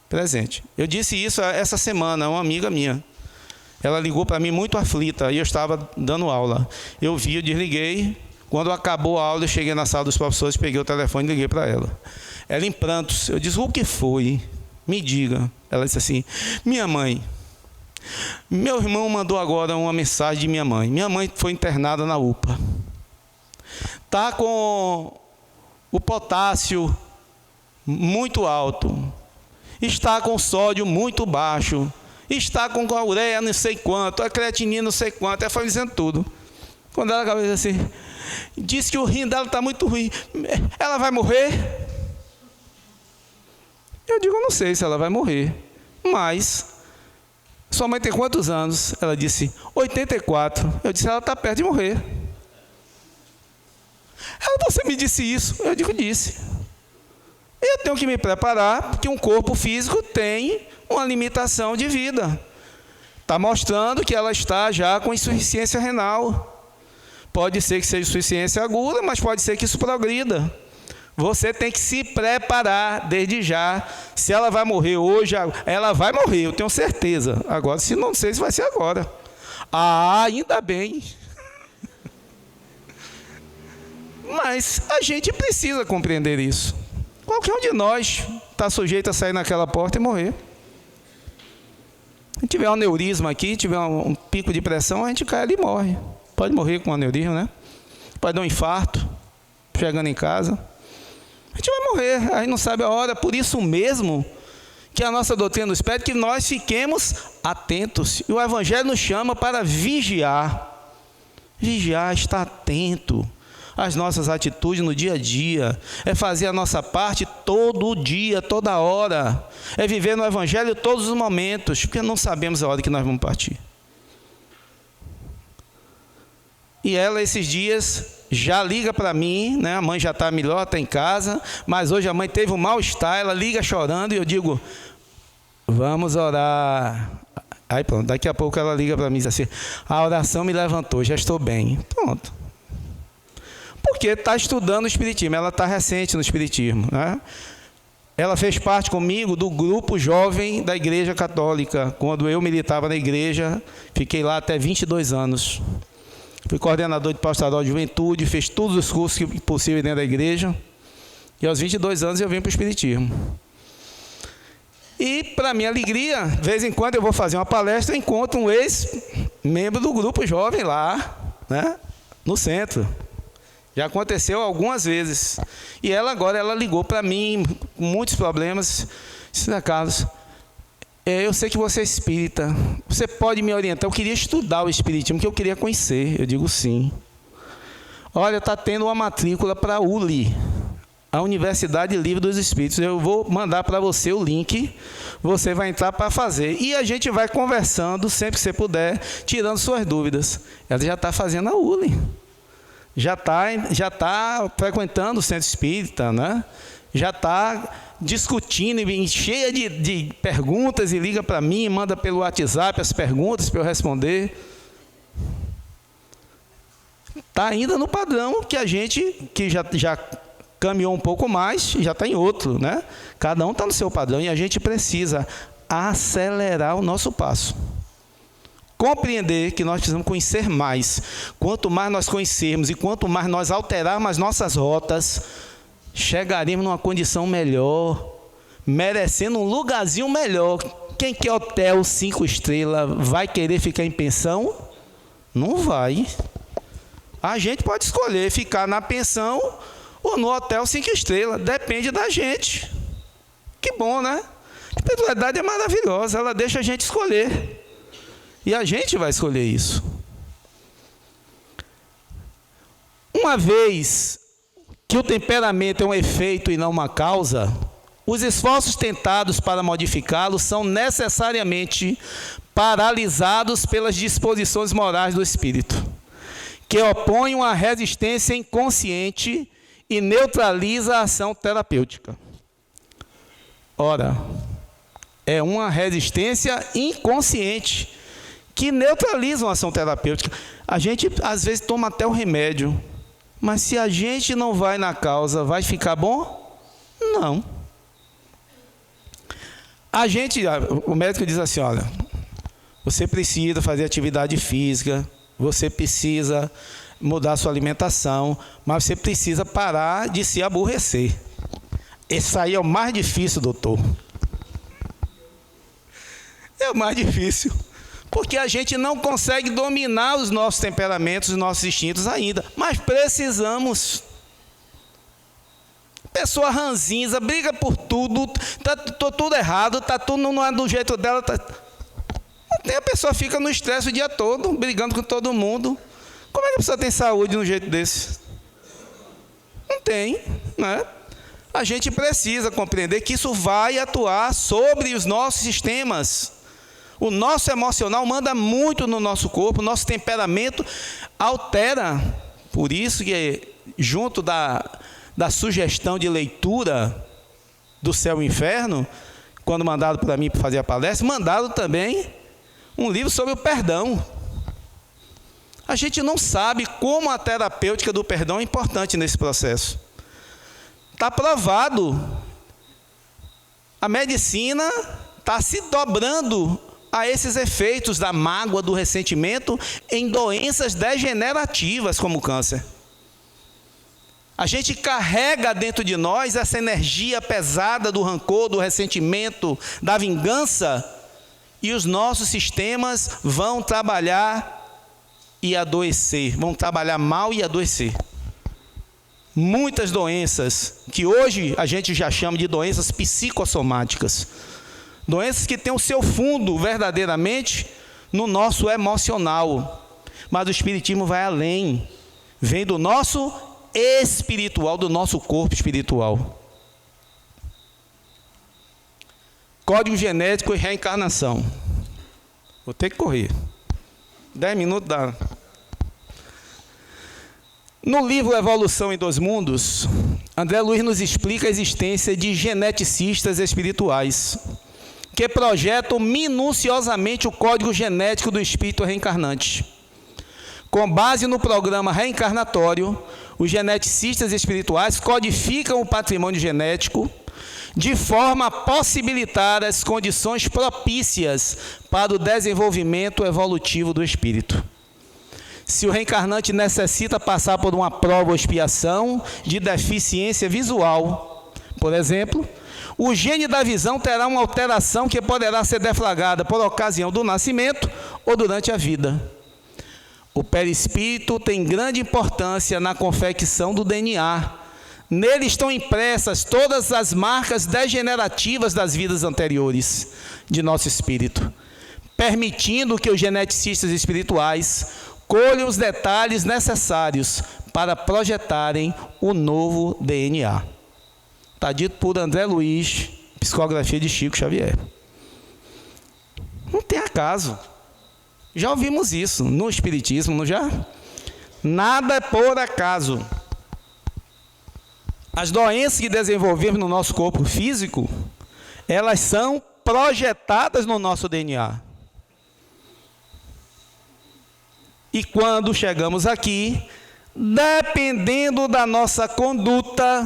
presente. Eu disse isso essa semana a uma amiga minha. Ela ligou para mim muito aflita e eu estava dando aula. Eu vi, eu desliguei. Quando acabou a aula, eu cheguei na sala dos professores, peguei o telefone e liguei para ela. Ela em prantos. Eu disse: o que foi? Me diga. Ela disse assim: minha mãe, meu irmão mandou agora uma mensagem de minha mãe. Minha mãe foi internada na UPA. Está com o potássio muito alto. Está com o sódio muito baixo. Está com a ureia não sei quanto, a creatinina não sei quanto. Ela foi dizendo tudo. Quando ela acabou assim, disse que o rim dela está muito ruim. Ela vai morrer? Eu digo, eu não sei se ela vai morrer. Mas, sua mãe tem quantos anos? Ela disse, 84. Eu disse, ela está perto de morrer. Ela, você me disse isso? Eu digo, disse. Eu tenho que me preparar, porque um corpo físico tem uma limitação de vida. Está mostrando que ela está já com insuficiência renal. Pode ser que seja insuficiência aguda, mas pode ser que isso progrida. Você tem que se preparar desde já. Se ela vai morrer hoje, ela vai morrer, eu tenho certeza. Agora, se não sei se vai ser agora. Ah, ainda bem. Mas a gente precisa compreender isso. Qualquer um de nós está sujeito a sair naquela porta e morrer. Se tiver um aneurisma aqui, tiver um pico de pressão, a gente cai ali e morre. Pode morrer com um aneurisma, né? Pode dar um infarto, chegando em casa. A gente vai morrer, a gente não sabe a hora. Por isso mesmo que a nossa doutrina nos pede que nós fiquemos atentos. E o Evangelho nos chama para vigiar. Vigiar, estar atento às nossas atitudes no dia a dia. É fazer a nossa parte todo dia, toda hora. É viver no Evangelho todos os momentos, porque não sabemos a hora que nós vamos partir. E ela, esses dias, já liga para mim, né? A mãe já está melhor, está em casa, mas hoje a mãe teve um mal-estar, ela liga chorando e eu digo, vamos orar. Aí pronto, daqui a pouco ela liga para mim e diz assim, a oração me levantou, já estou bem. Pronto. Porque está estudando o Espiritismo, ela está recente no Espiritismo, né? Ela fez parte comigo do grupo jovem da Igreja Católica, quando eu militava na igreja, fiquei lá até 22 anos. Fui coordenador de pastoral de juventude, fiz todos os cursos possíveis dentro da igreja, e aos 22 anos eu vim para o Espiritismo. E, para minha alegria, de vez em quando eu vou fazer uma palestra e encontro um ex-membro do grupo jovem lá, né, no centro. Já aconteceu algumas vezes. E ela agora, ela ligou para mim, com muitos problemas. Disse, Carlos, eu sei que você é espírita. Você pode me orientar? Eu queria estudar o espiritismo, que eu queria conhecer. Eu digo sim. Olha, está tendo uma matrícula para a ULI, a Universidade Livre dos Espíritos. Eu vou mandar para você o link. Você vai entrar para fazer. E a gente vai conversando, sempre que você puder, tirando suas dúvidas. Ela já está fazendo a ULI. Já está frequentando o centro espírita, né? Já está discutindo, cheia de perguntas, e liga para mim, manda pelo WhatsApp as perguntas para eu responder. Está ainda no padrão que a gente, que já caminhou um pouco mais, já está em outro, né? Cada um está no seu padrão e a gente precisa acelerar o nosso passo. Compreender que nós precisamos conhecer mais. Quanto mais nós conhecermos e quanto mais nós alterarmos as nossas rotas, chegaremos numa condição melhor, merecendo um lugarzinho melhor. Quem quer hotel 5 estrelas vai querer ficar em pensão? Não vai. A gente pode escolher ficar na pensão ou no hotel 5 estrelas. Depende da gente. Que bom, né? A espiritualidade é maravilhosa, ela deixa a gente escolher. E a gente vai escolher isso. Uma vez que o temperamento é um efeito e não uma causa, os esforços tentados para modificá-lo são necessariamente paralisados pelas disposições morais do espírito, que opõem uma resistência inconsciente e neutraliza a ação terapêutica. Ora, é uma resistência inconsciente que neutraliza uma ação terapêutica. A gente, às vezes, toma até o remédio, mas se a gente não vai na causa, vai ficar bom? Não. O médico diz assim, olha, você precisa fazer atividade física, você precisa mudar a sua alimentação, mas você precisa parar de se aborrecer. Esse aí é o mais difícil, doutor. É o mais difícil. Porque a gente não consegue dominar os nossos temperamentos, os nossos instintos ainda. Mas precisamos. Pessoa ranzinza, briga por tudo, está tudo errado, está tudo não é do jeito dela. A pessoa fica no estresse o dia todo, brigando com todo mundo. Como é a pessoa tem saúde de um jeito desse? Não tem, né? A gente precisa compreender que isso vai atuar sobre os nossos sistemas. O nosso emocional manda muito no nosso corpo, o nosso temperamento altera. Por isso que, junto da sugestão de leitura do Céu e Inferno, quando mandaram para mim para fazer a palestra, mandaram também um livro sobre o perdão. A gente não sabe como a terapêutica do perdão é importante nesse processo. Está provado. A medicina está se dobrando a esses efeitos da mágoa, do ressentimento, em doenças degenerativas como o câncer. A gente carrega dentro de nós essa energia pesada do rancor, do ressentimento, da vingança, e os nossos sistemas vão trabalhar e adoecer, vão trabalhar mal e adoecer. Muitas doenças que hoje a gente já chama de doenças psicossomáticas, doenças que têm o seu fundo verdadeiramente no nosso emocional, mas o Espiritismo vai além, vem do nosso espiritual, do nosso corpo espiritual. Código genético e reencarnação. Vou ter que correr. 10 minutos dá. No livro Evolução em Dois Mundos, André Luiz nos explica a existência de geneticistas espirituais, que projetam minuciosamente o código genético do espírito reencarnante. Com base no programa reencarnatório, os geneticistas espirituais codificam o patrimônio genético de forma a possibilitar as condições propícias para o desenvolvimento evolutivo do espírito. Se o reencarnante necessita passar por uma prova ou expiação de deficiência visual, por exemplo, o gene da visão terá uma alteração que poderá ser deflagrada por ocasião do nascimento ou durante a vida. O perispírito tem grande importância na confecção do DNA. Nele estão impressas todas as marcas degenerativas das vidas anteriores de nosso espírito, permitindo que os geneticistas espirituais colham os detalhes necessários para projetarem o novo DNA. Está dito por André Luiz, psicografia de Chico Xavier. Não tem acaso. Já ouvimos isso no Espiritismo, não já? Nada é por acaso. As doenças que desenvolvemos no nosso corpo físico, elas são projetadas no nosso DNA. E quando chegamos aqui, dependendo da nossa conduta,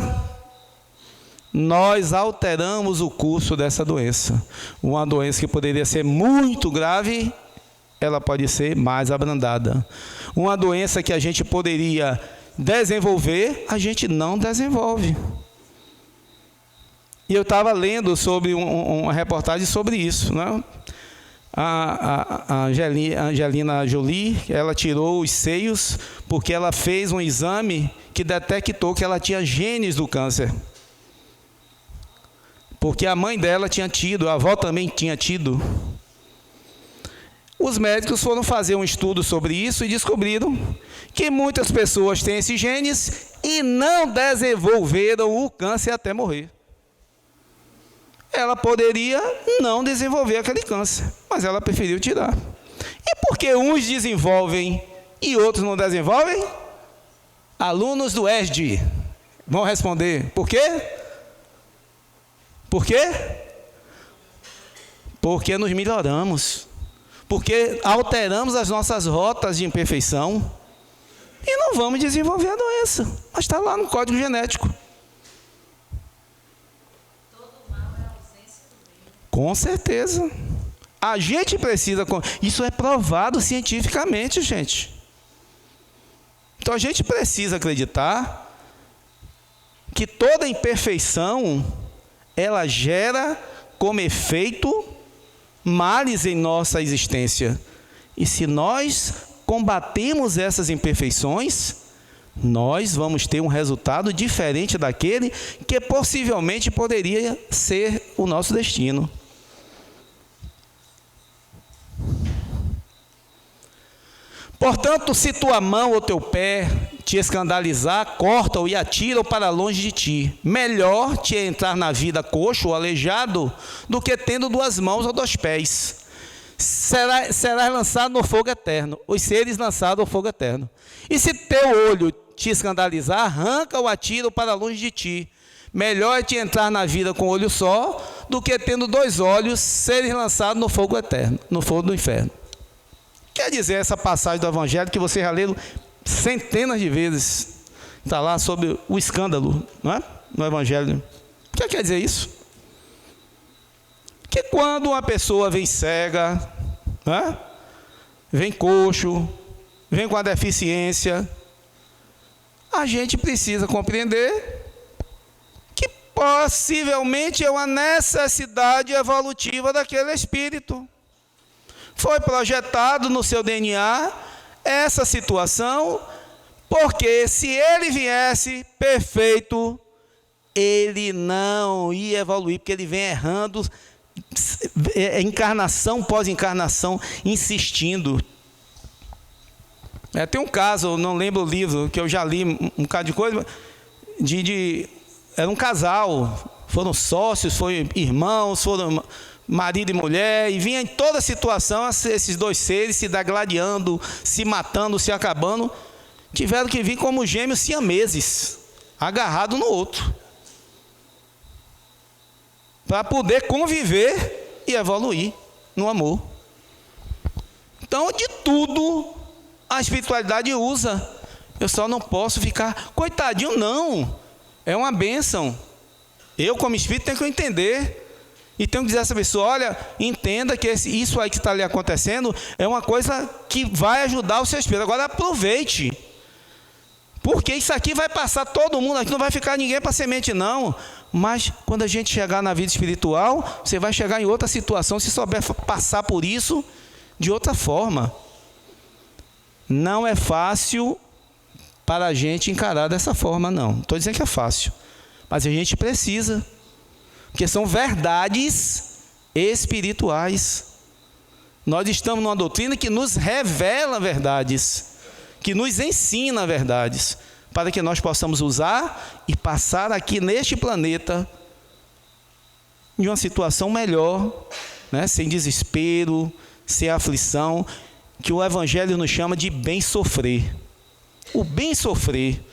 nós alteramos o curso dessa doença. Uma doença que poderia ser muito grave, ela pode ser mais abrandada. Uma doença que a gente poderia desenvolver, a gente não desenvolve. E eu estava lendo sobre uma reportagem sobre isso, né? A Angelina Jolie, ela tirou os seios porque ela fez um exame que detectou que ela tinha genes do câncer. Porque a mãe dela tinha tido, a avó também tinha tido. Os médicos foram fazer um estudo sobre isso e descobriram que muitas pessoas têm esses genes e não desenvolveram o câncer até morrer. Ela poderia não desenvolver aquele câncer, mas ela preferiu tirar. E por que uns desenvolvem e outros não desenvolvem? Alunos do ESD vão responder. Por quê? Por quê? Porque nos melhoramos. Porque alteramos as nossas rotas de imperfeição e não vamos desenvolver a doença. Mas está lá no código genético. Com certeza. A gente precisa... Isso é provado cientificamente, gente. Então a gente precisa acreditar que toda imperfeição, ela gera como efeito males em nossa existência. E se nós combatemos essas imperfeições, nós vamos ter um resultado diferente daquele que possivelmente poderia ser o nosso destino. Portanto, se tua mão ou teu pé te escandalizar, corta-o e atira-o para longe de ti. Melhor te é entrar na vida coxo ou aleijado do que tendo 2 mãos ou 2 pés. Serás lançado no fogo eterno, os seres lançados ao fogo eterno. E se teu olho te escandalizar, arranca-o, atira-o para longe de ti. Melhor é te entrar na vida com olho só, do que tendo 2 olhos, seres lançados no fogo eterno, no fogo do inferno. Quer dizer, essa passagem do Evangelho que você já leu centenas de vezes, está lá sobre o escândalo, não é? No Evangelho. O que quer dizer isso? Que quando uma pessoa vem cega, né? Vem coxo, vem com a deficiência, a gente precisa compreender que possivelmente é uma necessidade evolutiva daquele espírito. Foi projetado no seu DNA essa situação, porque se ele viesse perfeito, ele não ia evoluir, porque ele vem errando, encarnação pós encarnação, insistindo. Tem um caso, eu não lembro o livro, que eu já li um bocado de coisa, era um casal, foram sócios, foram irmãos, foram marido e mulher, e vinha em toda situação esses 2 seres se degladiando, se matando, se acabando, tiveram que vir como gêmeos siameses, agarrados no outro, para poder conviver e evoluir no amor. Então, de tudo a espiritualidade usa. Eu só não posso ficar coitadinho, não. É uma bênção. Eu, como espírito, tenho que entender. E tenho que dizer a essa pessoa: olha, entenda que isso aí que está ali acontecendo é uma coisa que vai ajudar o seu espírito. Agora aproveite. Porque isso aqui vai passar todo mundo, aqui não vai ficar ninguém para semente, não. Mas quando a gente chegar na vida espiritual, você vai chegar em outra situação, se souber passar por isso de outra forma. Não é fácil para a gente encarar dessa forma, não. Não estou dizendo que é fácil, mas a gente precisa, porque são verdades espirituais. Nós estamos numa doutrina que nos revela verdades, que nos ensina verdades, para que nós possamos usar e passar aqui neste planeta de uma situação melhor, né? Sem desespero, sem aflição, que o Evangelho nos chama de bem sofrer. O bem sofrer,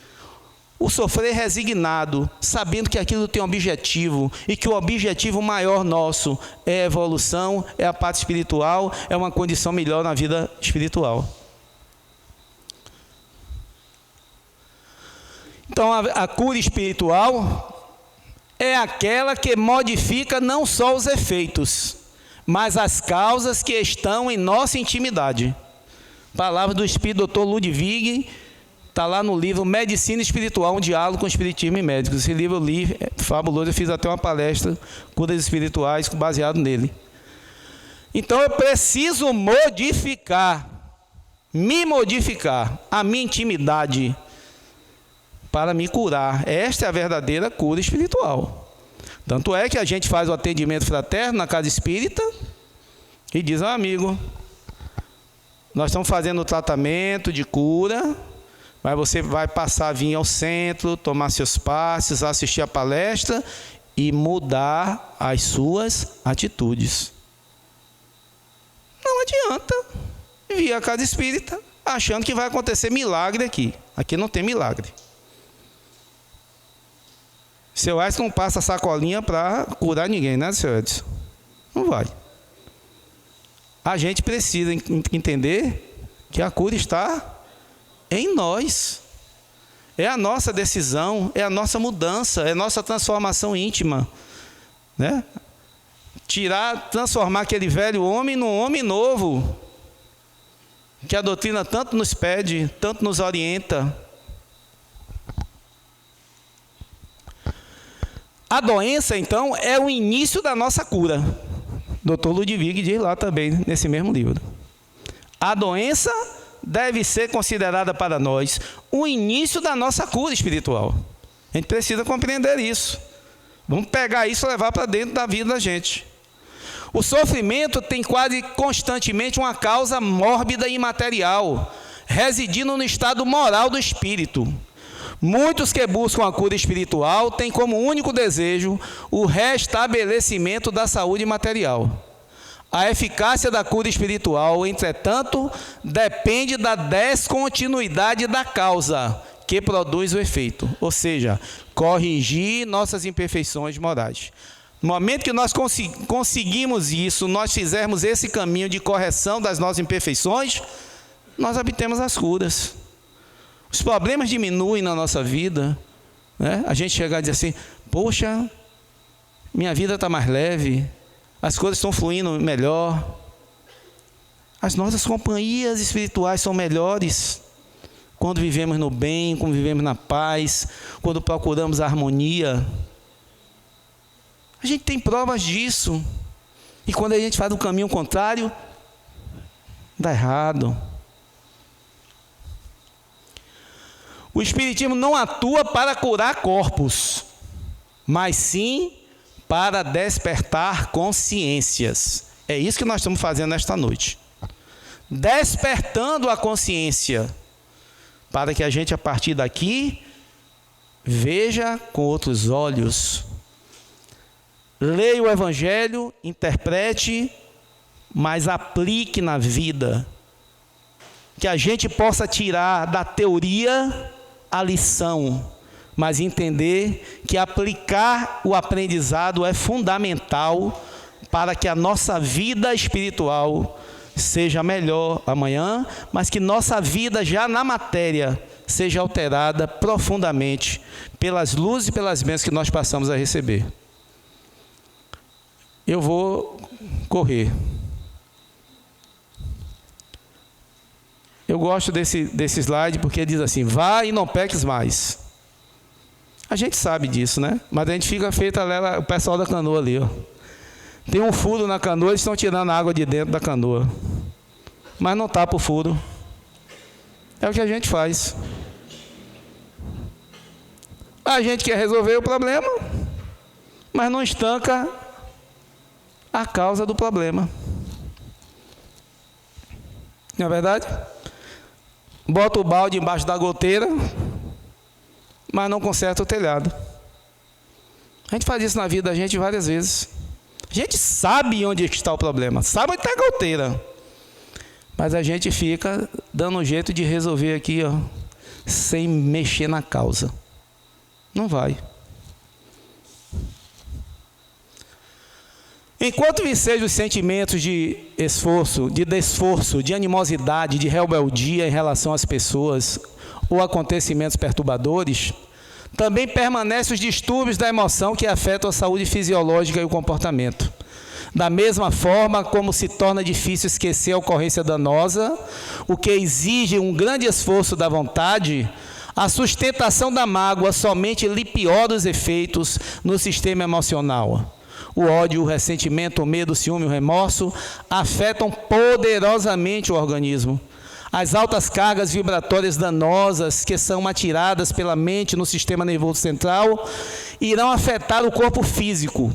o sofrer resignado, sabendo que aquilo tem um objetivo, e que o objetivo maior nosso é a evolução, é a parte espiritual, é uma condição melhor na vida espiritual. Então, a cura espiritual é aquela que modifica não só os efeitos, mas as causas que estão em nossa intimidade. Palavra do Espírito Dr. Ludwig, está lá no livro Medicina Espiritual, um diálogo com o Espiritismo e Médicos. Esse livro eu li, é fabuloso, eu fiz até uma palestra, Curas Espirituais, baseado nele. Então eu preciso me modificar a minha intimidade para me curar. Esta é a verdadeira cura espiritual. Tanto é que a gente faz o atendimento fraterno na casa espírita e diz ao amigo: nós estamos fazendo o tratamento de cura, mas você vai passar a vir ao centro, tomar seus passes, assistir a palestra e mudar as suas atitudes. Não adianta vir à casa espírita achando que vai acontecer milagre aqui. Aqui não tem milagre. Seu Edson não passa sacolinha para curar ninguém, né, seu Edson? Não vai. A gente precisa entender que a cura está em nós. É a nossa decisão, é a nossa mudança, é a nossa transformação íntima, né? Transformar aquele velho homem num homem novo, que a doutrina tanto nos pede, tanto nos orienta. A doença, então, é o início da nossa cura. Dr. Ludwig diz lá também, nesse mesmo livro. A doença deve ser considerada para nós o início da nossa cura espiritual. A gente precisa compreender isso. Vamos pegar isso e levar para dentro da vida da gente. O sofrimento tem quase constantemente uma causa mórbida e imaterial. residindo no estado moral do espírito. Muitos que buscam a cura espiritual têm como único desejo o restabelecimento da saúde material. A eficácia da cura espiritual, entretanto, depende da descontinuidade da causa que produz o efeito, ou seja, corrigir nossas imperfeições morais. No momento que nós conseguimos isso, nós fizermos esse caminho de correção das nossas imperfeições, nós obtemos as curas. Os problemas diminuem na nossa vida, né? A gente chegar e dizer assim, poxa, minha vida está mais leve, as coisas estão fluindo melhor, as nossas companhias espirituais são melhores quando vivemos no bem, quando vivemos na paz, quando procuramos a harmonia. A gente tem provas disso. E quando a gente faz o caminho contrário, dá errado. O Espiritismo não atua para curar corpos, mas sim para despertar consciências. É isso que nós estamos fazendo nesta noite. Despertando a consciência, para que a gente, a partir daqui, veja com outros olhos. Leia o Evangelho, interprete, mas aplique na vida. Que a gente possa tirar da teoria a lição, mas entender que aplicar o aprendizado é fundamental para que a nossa vida espiritual seja melhor amanhã, mas que nossa vida já na matéria seja alterada profundamente pelas luzes e pelas bênçãos que nós passamos a receber. Eu vou correr. Eu gosto desse slide porque diz assim, vá e não peques mais. A gente sabe disso, né? Mas a gente fica feito o pessoal da canoa ali, ó. Tem um furo na canoa, eles estão tirando a água de dentro da canoa. Mas não tapa o furo. É o que a gente faz. A gente quer resolver o problema, mas não estanca a causa do problema. Não é verdade? Bota o balde embaixo da goteira, mas não conserta o telhado. A gente faz isso na vida da gente várias vezes. A gente sabe onde está o problema, sabe onde está a goteira, mas a gente fica dando um jeito de resolver aqui, ó, sem mexer na causa. Não vai. Enquanto vicejam os sentimentos de esforço, de desforço, de animosidade, de rebeldia em relação às pessoas ou acontecimentos perturbadores, também permanecem os distúrbios da emoção que afetam a saúde fisiológica e o comportamento. Da mesma forma como se torna difícil esquecer a ocorrência danosa, o que exige um grande esforço da vontade, a sustentação da mágoa somente lhe piora os efeitos no sistema emocional. O ódio, o ressentimento, o medo, o ciúme, o remorso afetam poderosamente o organismo. As altas cargas vibratórias danosas que são atiradas pela mente no sistema nervoso central irão afetar o corpo físico.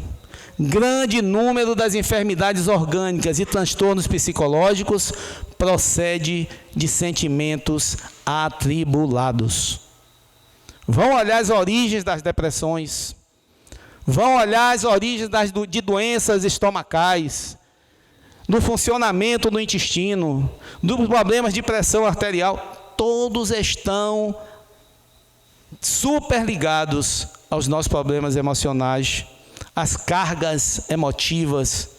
Grande número das enfermidades orgânicas e transtornos psicológicos procede de sentimentos atribulados. Vão olhar as origens das depressões. Vão olhar as origens de doenças estomacais, do funcionamento do intestino, dos problemas de pressão arterial. Todos estão super ligados aos nossos problemas emocionais, às cargas emotivas,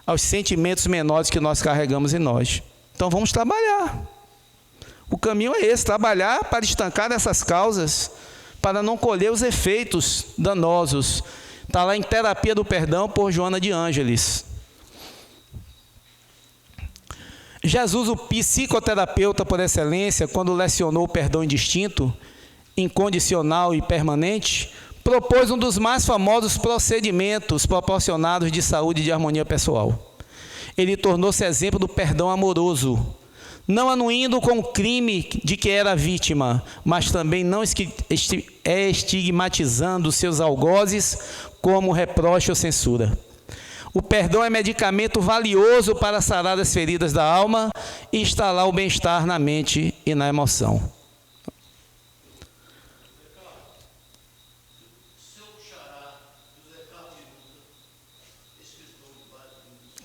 aos sentimentos menores que nós carregamos em nós. Então vamos trabalhar. O caminho é esse, trabalhar para estancar essas causas, para não colher os efeitos danosos. Está lá em Terapia do Perdão, por Joana de Ângeles. Jesus, o psicoterapeuta por excelência, quando lecionou o perdão indistinto, incondicional e permanente, propôs um dos mais famosos procedimentos proporcionados de saúde e de harmonia pessoal. Ele tornou-se exemplo do perdão amoroso, não anuindo com o crime de que era vítima, mas também não estigmatizando seus algozes como reproche ou censura. O perdão é medicamento valioso para sarar as feridas da alma e instalar o bem-estar na mente e na emoção.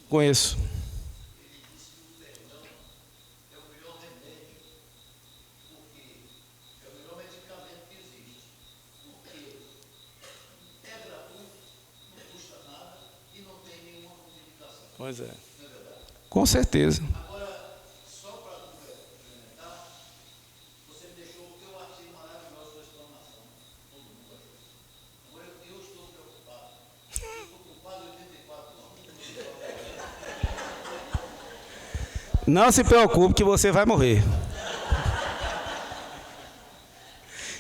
Conheço. Pois é. Com certeza. Agora, só para complementar, você me deixou o teu artigo maravilhoso da exclamação. Todo mundo achou. Agora eu estou preocupado. Eu estou ocupado em 84 anos. Não se preocupe que você vai morrer.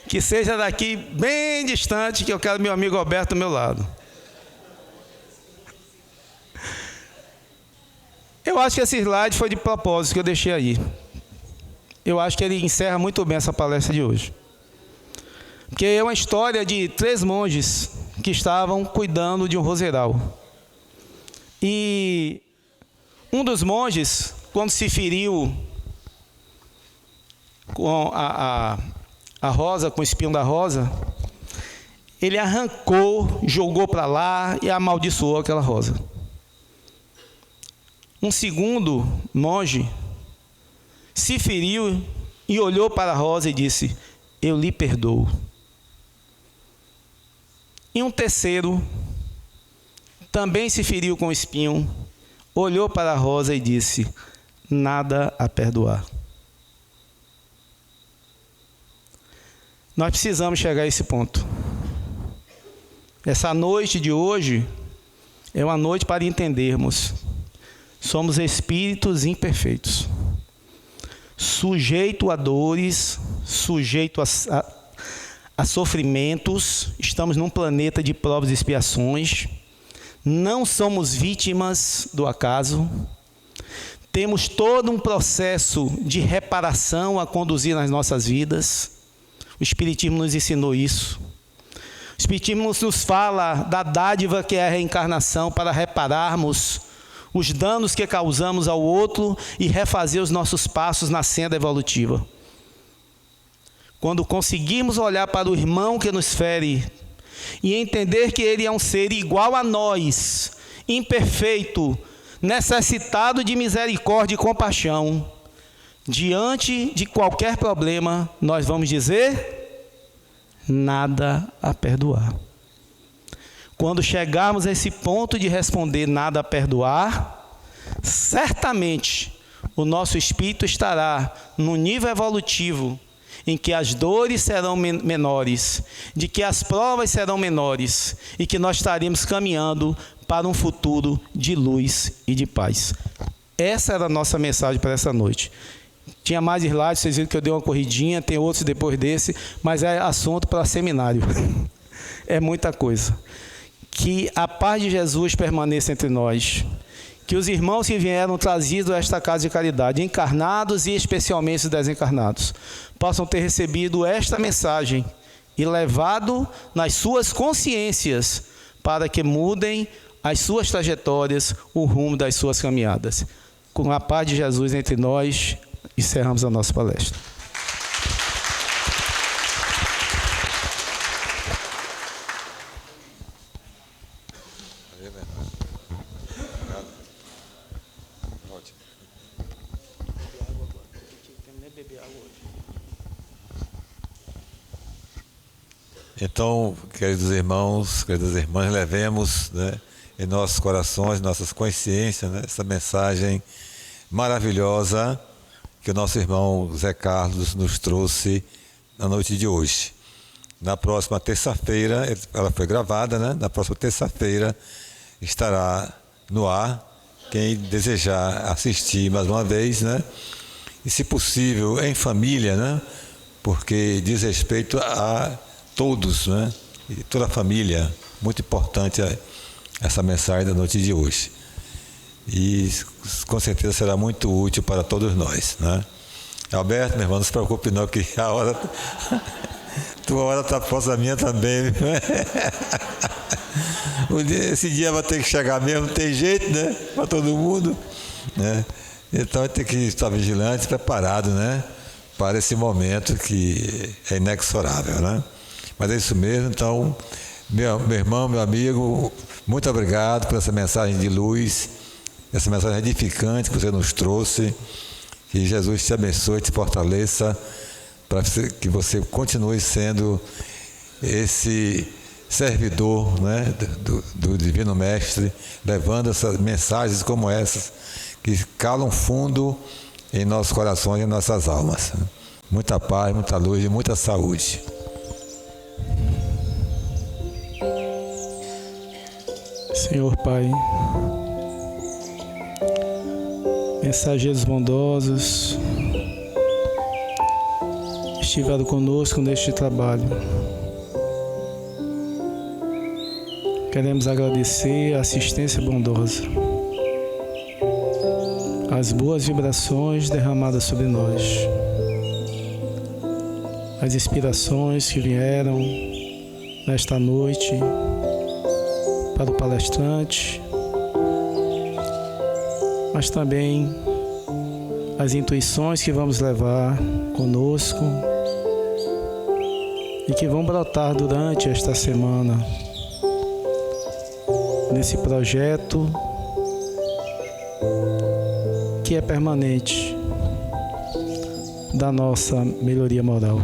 Que seja daqui bem distante, que eu quero meu amigo Alberto do meu lado. Eu acho que esse slide foi de propósito que eu deixei aí. Eu acho que ele encerra muito bem essa palestra de hoje. Porque é uma história de 3 monges que estavam cuidando de um roseral. E um dos monges, quando se feriu com a rosa, com o espinho da rosa, ele arrancou, jogou para lá e amaldiçoou aquela rosa. Um segundo monge se feriu e olhou para a rosa e disse: eu lhe perdoo. E um terceiro também se feriu com o espinho, olhou para a rosa e disse: nada a perdoar. Nós precisamos chegar a esse ponto. Essa noite de hoje é uma noite para entendermos: somos espíritos imperfeitos, sujeito a dores, sujeito a sofrimentos. Estamos num planeta de provas e expiações. Não somos vítimas do acaso. Temos todo um processo de reparação a conduzir nas nossas vidas. O Espiritismo nos ensinou isso. O Espiritismo nos fala da dádiva que é a reencarnação para repararmos os danos que causamos ao outro e refazer os nossos passos na senda evolutiva. Quando conseguimos olhar para o irmão que nos fere e entender que ele é um ser igual a nós, imperfeito, necessitado de misericórdia e compaixão, diante de qualquer problema, nós vamos dizer: nada a perdoar. Quando chegarmos a esse ponto de responder nada a perdoar, certamente o nosso espírito estará no nível evolutivo em que as dores serão menores, de que as provas serão menores e que nós estaremos caminhando para um futuro de luz e de paz. Essa era a nossa mensagem para essa noite. Tinha mais slides, vocês viram que eu dei uma corridinha, tem outros depois desse, mas é assunto para seminário. É muita coisa. Que a paz de Jesus permaneça entre nós. Que os irmãos que vieram trazidos a esta casa de caridade, encarnados e especialmente os desencarnados, possam ter recebido esta mensagem e levado nas suas consciências para que mudem as suas trajetórias, o rumo das suas caminhadas. Com a paz de Jesus entre nós, encerramos a nossa palestra. Então, queridos irmãos, queridas irmãs, levemos, em nossos corações, nossas consciências, essa mensagem maravilhosa que o nosso irmão Zé Carlos nos trouxe na noite de hoje. Na próxima terça-feira, ela foi gravada, na próxima terça-feira estará no ar. Quem desejar assistir mais uma vez, e se possível em família, porque diz respeito a todos, e toda a família. Muito importante essa mensagem da noite de hoje. E com certeza será muito útil para todos nós, Alberto, meu irmão, não se preocupe não, que a hora, tua hora está próxima da minha também. Esse dia vai ter que chegar mesmo, não tem jeito, para todo mundo, Então vai ter que estar vigilante, preparado, para esse momento que é inexorável, né? Mas é isso mesmo. Então, meu irmão, meu amigo, muito obrigado por essa mensagem de luz, essa mensagem edificante que você nos trouxe. Que Jesus te abençoe, te fortaleça, para que você continue sendo esse servidor, né, do Divino Mestre, levando essas mensagens como essas, que calam fundo em nossos corações e em nossas almas. Muita paz, muita luz e muita saúde. Senhor Pai, mensageiros bondosos, estiveram conosco neste trabalho. Queremos agradecer a assistência bondosa, as boas vibrações derramadas sobre nós, as inspirações que vieram nesta noite para o palestrante, mas também as intuições que vamos levar conosco e que vão brotar durante esta semana nesse projeto que é permanente da nossa melhoria moral.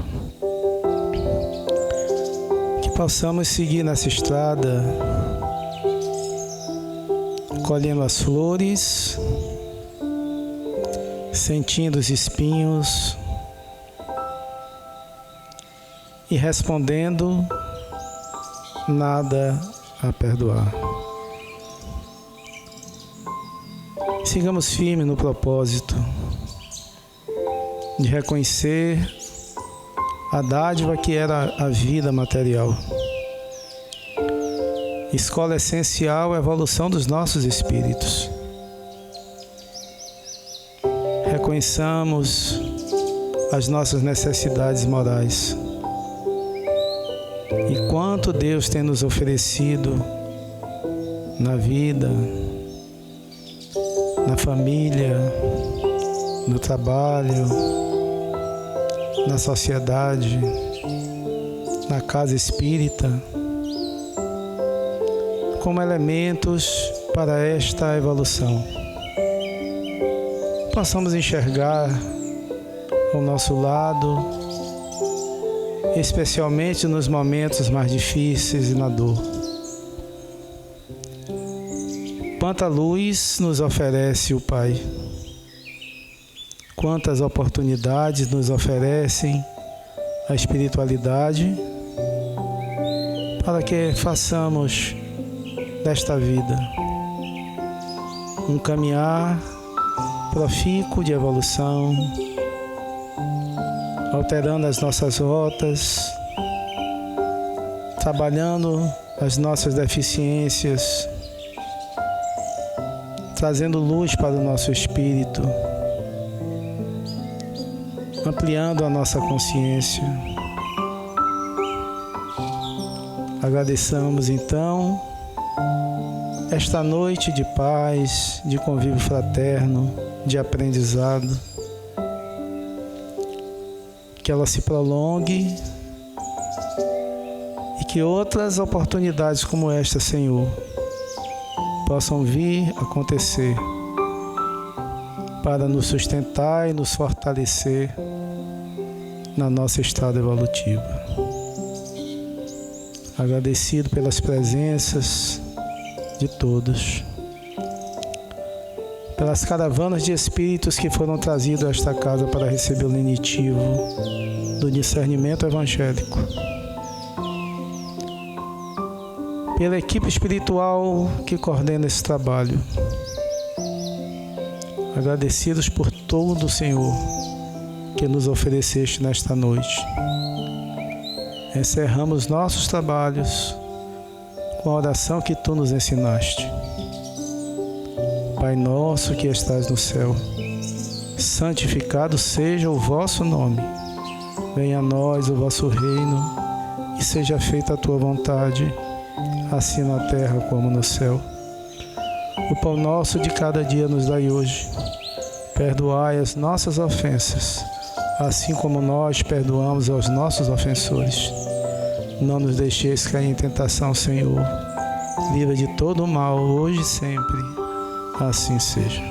Que possamos seguir nessa estrada, colhendo as flores, sentindo os espinhos e respondendo: nada a perdoar. Sigamos firmes no propósito de reconhecer a dádiva que era a vida material. Escola essencial é a evolução dos nossos espíritos. Reconheçamos as nossas necessidades morais e quanto Deus tem nos oferecido na vida, na família, no trabalho, na sociedade, na casa espírita, como elementos para esta evolução. Possamos enxergar ao nosso lado, especialmente nos momentos mais difíceis e na dor. Quanta luz nos oferece o Pai, quantas oportunidades nos oferecem a espiritualidade para que façamos desta vida um caminhar profícuo de evolução, alterando as nossas rotas, trabalhando as nossas deficiências, trazendo luz para o nosso espírito, ampliando a nossa consciência. Agradeçamos então esta noite de paz, de convívio fraterno, de aprendizado, que ela se prolongue e que outras oportunidades como esta, Senhor, possam vir acontecer para nos sustentar e nos fortalecer na nossa estrada evolutiva. Agradecido pelas presenças de todos, pelas caravanas de espíritos que foram trazidos a esta casa para receber o lenitivo do discernimento evangélico, pela equipe espiritual que coordena esse trabalho. Agradecidos por todo, Senhor, que nos ofereceste nesta noite. Encerramos nossos trabalhos com a oração que Tu nos ensinaste. Pai nosso que estás no céu, santificado seja o vosso nome. Venha a nós o vosso reino e seja feita a Tua vontade, assim na terra como no céu. O pão nosso de cada dia nos dai hoje. Perdoai as nossas ofensas, assim como nós perdoamos aos nossos ofensores. Não nos deixeis cair em tentação, Senhor. Livra de todo o mal, hoje e sempre. Assim seja.